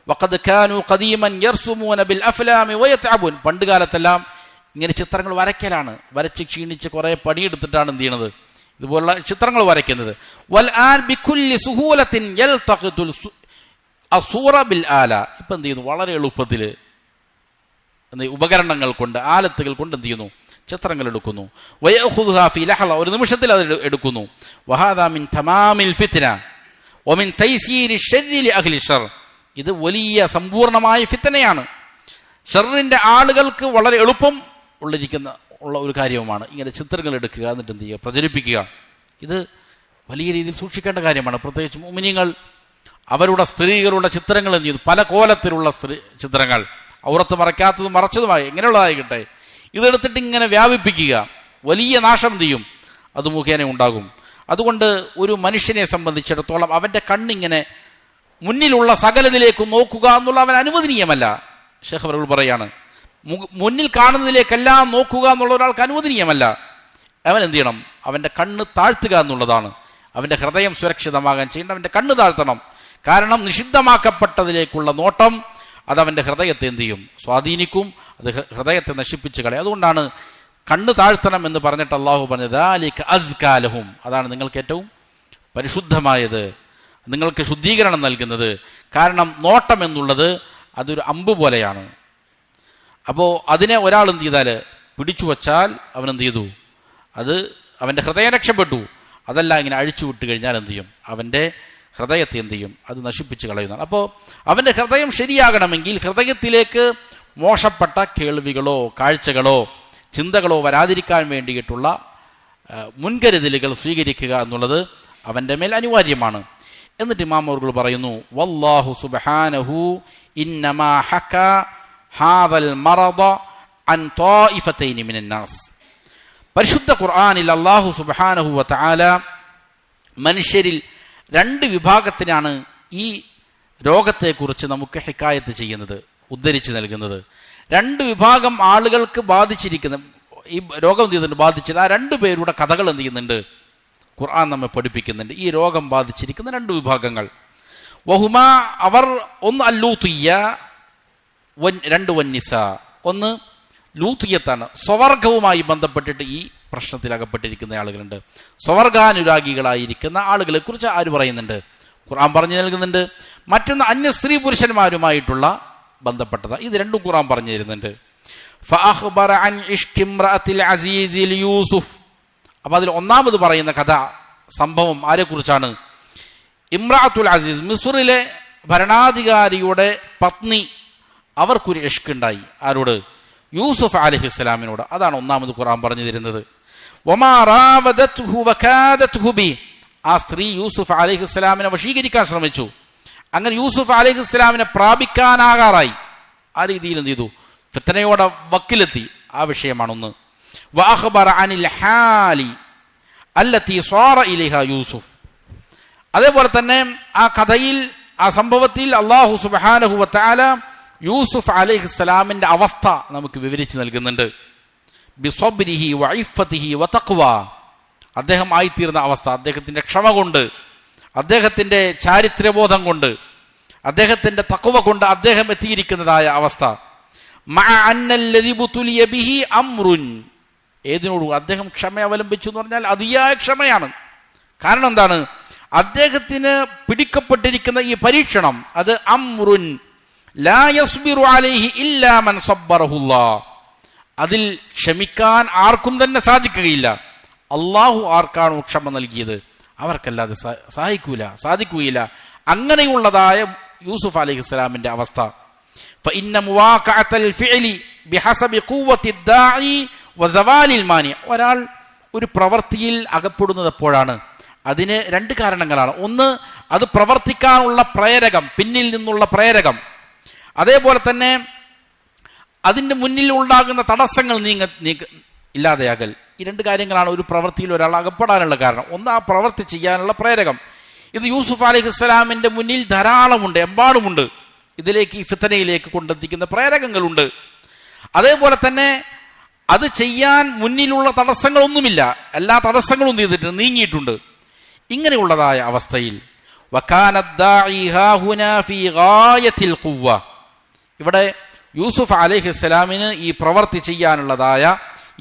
[SPEAKER 1] വഖദ് കാനൂ ഖദീമൻ യർസുമൂന ബിൽ അഫ്ലാമി വയതഅബുൻ, പണ്ട് കാലത്തെല്ലാം ഇങ്ങനെ ചിത്രങ്ങൾ വരയ്ക്കലാണ്. വരച്ച് ക്ഷീണിച്ച് കുറെ പണിയെടുത്തിട്ടാണ് എന്ത് ചെയ്യണത്? ഇതുപോലുള്ള ചിത്രങ്ങൾ വരയ്ക്കുന്നത്. വൽ ആൻ ബികുല്ലി സുഹൂലത്തിൻ യൽതഖിതുൽ അസൂറ ബിൽ ആല, ഇപ്പൊ എന്ത് ചെയ്യുന്നു? വളരെ എളുപ്പത്തിൽ ഉപകരണങ്ങൾ കൊണ്ട്, ആലത്തുകൾ കൊണ്ട് എന്ത് ചെയ്യുന്നു? ചിത്രങ്ങൾ എടുക്കുന്നു. വയഖുദുഹാ ഫീ ലഹള, ഒരു നിമിഷത്തിൽ അത് എടുക്കുന്നു. വഹാദാ മിൻ തമാമിൽ ഫിത്ന വമിൻ തൈസീരി ശർരി ലിഅഹ്ലി ശർ. ഇത് വലിയ സമ്പൂർണമായ ഫിത്നയാണ്. ഷർറിന്റെ ആളുകൾക്ക് വളരെ എളുപ്പം ഉള്ള ഒരു കാര്യവുമാണ് ഇങ്ങനെ ചിത്രങ്ങൾ എടുക്കുക, എന്നിട്ട് എന്ത് ചെയ്യുക, പ്രചരിപ്പിക്കുക. ഇത് വലിയ രീതിയിൽ സൂക്ഷിക്കേണ്ട കാര്യമാണ്. പ്രത്യേകിച്ച് മുഅ്മിനീങ്ങൾ അവരുടെ സ്ത്രീകളുടെ ചിത്രങ്ങൾ എന്ത് ചെയ്തു, പല കോലത്തിലുള്ള ചിത്രങ്ങൾ, ഔറത്ത് മറയ്ക്കാത്തതും മറച്ചതുമായി ഇങ്ങനെയുള്ളതായിക്കട്ടെ, ഇതെടുത്തിട്ട് ഇങ്ങനെ വ്യാപിപ്പിക്കുക, വലിയ നാശം എന്ത് ചെയ്യും, അത് മുഖേന ഉണ്ടാകും. അതുകൊണ്ട് ഒരു മനുഷ്യനെ സംബന്ധിച്ചിടത്തോളം അവന്റെ കണ്ണിങ്ങനെ മുന്നിലുള്ള സകലതിലേക്ക് നോക്കുക എന്നുള്ള അവൻ അനുവദനീയമല്ല. ഷേഖ് അവറുകൾ പറയാണ്, മുന്നിൽ കാണുന്നതിലേക്കെല്ലാം നോക്കുക എന്നുള്ള ഒരാൾക്ക് അനുവദനീയമല്ല. അവൻ എന്ത് ചെയ്യണം, അവന്റെ കണ്ണ് താഴ്ത്തുക എന്നുള്ളതാണ്. അവന്റെ ഹൃദയം സുരക്ഷിതമാകാൻ ചെയ്യേണ്ട അവന്റെ കണ്ണ് താഴ്ത്തണം. കാരണം നിഷിദ്ധമാക്കപ്പെട്ടതിലേക്കുള്ള നോട്ടം അത് അവന്റെ ഹൃദയത്തെ എന്ത് ചെയ്യും, സ്വാധീനിക്കും, അത് ഹൃദയത്തെ നശിപ്പിച്ച് കളയും. അതുകൊണ്ടാണ് കണ്ണ് താഴ്ത്തണം എന്ന് പറഞ്ഞിട്ട് അള്ളാഹു പറഞ്ഞത് ദാലിക അസ്കാ ലഹും, അതാണ് നിങ്ങൾക്ക് ഏറ്റവും പരിശുദ്ധമായത്, നിങ്ങൾക്ക് ശുദ്ധീകരണം നൽകുന്നത്. കാരണം നോട്ടം എന്നുള്ളത് അതൊരു അമ്പ് പോലെയാണ്. അപ്പോൾ അതിനെ ഒരാൾ എന്ത് ചെയ്താൽ, പിടിച്ചു വച്ചാൽ അവൻ എന്ത് ചെയ്തു, അത് അവന്റെ ഹൃദയം രക്ഷപ്പെട്ടു. അതല്ല ഇങ്ങനെ അഴിച്ചു വിട്ട് കഴിഞ്ഞാൽ എന്ത് ചെയ്യും, അവന്റെ ഹൃദയത്തെ എന്ത് ചെയ്യും, അത് നശിപ്പിച്ച് കളയുന്നതാണ്. അപ്പോൾ അവന്റെ ഹൃദയം ശരിയാകണമെങ്കിൽ ഹൃദയത്തിലേക്ക് മോശപ്പെട്ട കേൾവികളോ കാഴ്ചകളോ ചിന്തകളോ വരാതിരിക്കാൻ വേണ്ടിയിട്ടുള്ള മുൻകരുതലുകൾ സ്വീകരിക്കുക എന്നുള്ളത് അവന്റെ മേൽ അനിവാര്യമാണ്. എന്നിട്ട് ഇമാം അവറുകൾ പറയുന്നു, വല്ലാഹു സുബ്ഹാനഹു ഇന്നമാ ഹക്കാ ഹാദൽ മറദ അൻ ത്വായിഫതൈനി മിനൻ നാസ്. പരിശുദ്ധ ഖുർആനിൽ അല്ലാഹു സുബ്ഹാനഹു വ തആല മനുഷ്യരിൽ രണ്ട് വിഭാഗത്തിനാണ് ഈ രോഗത്തെക്കുറിച്ച് നമുക്ക് ഹിക്കായത്ത് ചെയ്യുന്നത്, ഉദ്ധരിച്ച് നൽകുന്നത്. രണ്ട് വിഭാഗം ആളുകൾക്ക് ബാധിച്ചിരിക്കുന്ന ഈ രോഗം എന്ത് ചെയ്യുന്നുണ്ട്, ബാധിച്ചിട്ട് ആ രണ്ടു പേരുടെ കഥകൾ എന്ത് ചെയ്യുന്നുണ്ട്, ഖുർആൻ നമ്മെ പഠിപ്പിക്കുന്നുണ്ട്. ഈ രോഗം ബാധിച്ചിരിക്കുന്ന രണ്ട് വിഭാഗങ്ങൾ, വഹുമ അവർ ഒന്ന് അല്ലൂത്തിയ, രണ്ട് വന്നിസ. ഒന്ന് ലൂത്തിയത്താണ്, സ്വവർഗവുമായി ബന്ധപ്പെട്ടിട്ട് ഈ പ്രശ്നത്തിൽ അകപ്പെട്ടിരിക്കുന്ന ആളുകളുണ്ട്. സ്വവർഗാനുരാഗികളായിരിക്കുന്ന ആളുകളെ കുറിച്ച് ആര് പറയുന്നുണ്ട്, ഖുർആൻ പറഞ്ഞു നൽകുന്നുണ്ട്. മറ്റൊന്ന് അന്യ സ്ത്രീ പുരുഷന്മാരുമായിട്ടുള്ള ബന്ധപ്പെട്ടതാ. ഇത് രണ്ടും ഖുർആൻ പറഞ്ഞു തരുന്നുണ്ട്. ഫഅഖ്ബറ അൻ ഇഷ്കി ഇംറഅത്തിൽ അസീസി യൂസുഫ്. അപ്പൊ അതിൽ ഒന്നാമത് പറയുന്ന കഥ സംഭവം ആരെ കുറിച്ചാണ്, ഇംറഅത്തുൽ അസീസ്, മിസ്റിലെ ഭരണാധികാരിയുടെ പത്നി, അവർക്കൊരു ഇഷ്ക് ഉണ്ടായി. ആരോട്, യൂസുഫ് അലൈഹിസ്സലാമിനോട്. അതാണ് ഒന്നാമത് ഖുർആൻ പറഞ്ഞു തരുന്നത്. വമാ റാവദത്ഹു വകാദത്ഹു ബി. ആ സ്ത്രീ യൂസുഫ് അലൈഹിസ്സലാമിനെ വശീകരിക്കാൻ ശ്രമിച്ചു. അങ്ങനെ യൂസുഫ് അലൈഹിസ്സലാമിനെ പ്രാപിക്കാനാകാറായി. ആ രീതിയിൽ എന്ത് ചെയ്തു, ഫിത്നയോടെ വക്കിലെത്തി. ആ വിഷയമാണ് ഒന്ന്. വഅഖ്ബറ അനിൽ ഹാലി അല്ലതി സ്വാറ ഇലൈഹ യൂസുഫ്. അതേപോലെ തന്നെ ആ കഥയിൽ, ആ സംഭവത്തിൽ അല്ലാഹു സുബ്ഹാനഹു വ തആല യൂസുഫ് അലൈഹിസ്സലാമിന്റെ അവസ്ഥ നമുക്ക് വിവരിച്ച് നൽകുന്നുണ്ട്. ബിസ്വബ്രിഹി വഇഫ്ഫതിഹി വതഖ്വ. അദ്ദേഹം ആയിത്തീർന്ന അവസ്ഥ, അദ്ദേഹത്തിന്റെ ക്ഷമ കൊണ്ട്, അദ്ദേഹത്തിന്റെ ചാരിത്രബോധം കൊണ്ട്, അദ്ദേഹത്തിന്റെ തഖ്വ കൊണ്ട് അദ്ദേഹം എത്തിയിരിക്കുന്നതായ അവസ്ഥ. മഅ അന്നല്ലദി ബുതുലിയ ബിഹി അംറുൻ. ഏതിനോട് അദ്ദേഹം ക്ഷമ അവലംബിച്ചു എന്ന് പറഞ്ഞാൽ അതിയായ ക്ഷമയാണ്. കാരണം എന്താണ്, അദ്ദേഹത്തിന് പിടിക്കപ്പെട്ടിരിക്കുന്ന ഈ പരീക്ഷണം അത് അംറുൻ ലാ യസ്ബിറു അലൈഹി ഇല്ലാ മൻ സബ്ബറഹുല്ലാഹ്. അതിൽ ക്ഷമിക്കാൻ ആർക്കും തന്നെ സാധിക്കുകയില്ല. അള്ളാഹു ആർക്കാണോ ക്ഷമ നൽകിയത് അവർക്കല്ലാതെ സാധിക്കുകയില്ല. അങ്ങനെയുള്ളതായ യൂസുഫ് അലൈഹിസ്സലാമിന്റെ അവസ്ഥ. ഫഇന്ന മുവാഖഅത്തൽ ഫിഅലി ബിഹസബി ഖുവ്വത്തി ദാഇ വസവാലിൽ മാനി. ഒരാൾ ഒരു പ്രവൃത്തിയിൽ അകപ്പെടുന്നത് എപ്പോഴാണ്, അതിന് രണ്ട് കാരണങ്ങളാണ്. ഒന്ന്, അത് പ്രവർത്തിക്കാനുള്ള പ്രേരകം, പിന്നിൽ നിന്നുള്ള പ്രേരകം. അതേപോലെ തന്നെ അതിന്റെ മുന്നിൽ ഉണ്ടാകുന്ന തടസ്സങ്ങൾ ഇല്ലാതെയാകൽ. ഈ രണ്ട് കാര്യങ്ങളാണ് ഒരു പ്രവൃത്തിയിൽ ഒരാൾ അകപ്പെടാനുള്ള കാരണം. ഒന്ന്, ആ പ്രവൃത്തി ചെയ്യാനുള്ള പ്രേരകം. ഇത് യൂസുഫ് അലൈഹിസ്സലാമിന്റെ മുന്നിൽ ധാരാളമുണ്ട്, എമ്പാടുമുണ്ട്. ഇതിലേക്ക്, ഈ ഫിത്നയിലേക്ക് കൊണ്ടെത്തിക്കുന്ന പ്രേരകങ്ങളുണ്ട്. അതേപോലെ തന്നെ അത് ചെയ്യാൻ മുന്നിലുള്ള തടസ്സങ്ങളൊന്നുമില്ല, എല്ലാ തടസ്സങ്ങളും ചെയ്തിട്ട് നീങ്ങിയിട്ടുണ്ട്. ഇങ്ങനെയുള്ളതായ അവസ്ഥയിൽ ഇവിടെ യൂസുഫ് അലൈഹിസ്സലാമിന് ഈ പ്രവൃത്തി ചെയ്യാനുള്ളതായ,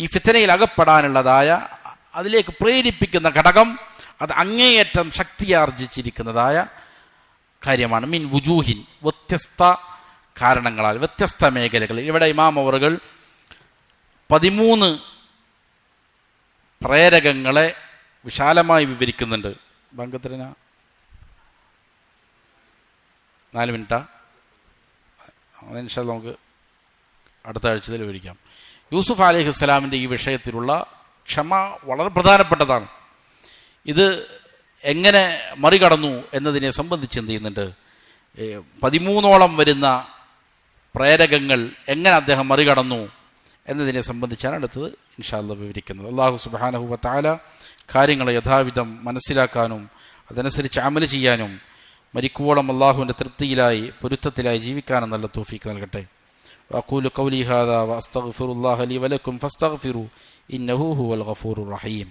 [SPEAKER 1] ഈ ഫിത്നയിൽ അകപ്പെടാനുള്ളതായ, അതിലേക്ക് പ്രേരിപ്പിക്കുന്ന ഘടകം അത് അങ്ങേയറ്റം ശക്തിയാർജിച്ചിരിക്കുന്നതായ കാര്യമാണ്. മിൻ വുജൂഹിൻ, വ്യത്യസ്ത കാരണങ്ങളാൽ, വ്യത്യസ്ത മേഖലകളിൽ. ഇവിടെ ഇമാം അവറുകൾ 13 പ്രേരകങ്ങളെ വിശാലമായി വിവരിക്കുന്നുണ്ട്. ബംഗത്തിന 4 മിനിറ്റാ? ഇൻഷാല്ലാ നമുക്ക് അടുത്ത ആഴ്ചയിൽ വിവരിക്കാം. യൂസുഫ് അലൈഹിസ്സലാമിൻ്റെ ഈ വിഷയത്തിലുള്ള ക്ഷമ വളരെ പ്രധാനപ്പെട്ടതാണ്. ഇത് എങ്ങനെ മറികടന്നു എന്നതിനെ സംബന്ധിച്ച് എന്ത് ചെയ്യുന്നുണ്ട്, 13ഓളം വരുന്ന പ്രേരകങ്ങൾ എങ്ങനെ അദ്ദേഹം മറികടന്നു എന്നതിനെ സംബന്ധിച്ചാണ് അടുത്തത് ഇൻഷാല്ലാ വിവരിക്കുന്നത്. അല്ലാഹു സുബ്ഹാനഹു വ തആല കാര്യങ്ങളെ യഥാവിധം മനസ്സിലാക്കാനും അതനുസരിച്ച് അമൽ ചെയ്യാനും മരിക്കുവോളം അള്ളാഹുവിൻ്റെ തൃപ്തിയിലായി പൊരുത്തത്തിലായി ജീവിക്കാനും നല്ല തൗഫീഖ് നൽകട്ടെ. വഅഖൂലു ഖൗലി ഹാദാ വഅസ്തഗ്ഫിറുല്ലാഹ ലി വലക്കും ഫസ്തഗ്ഫിറൂ ഇന്നഹു ഹുവൽ ഗഫൂറുർ റഹീം.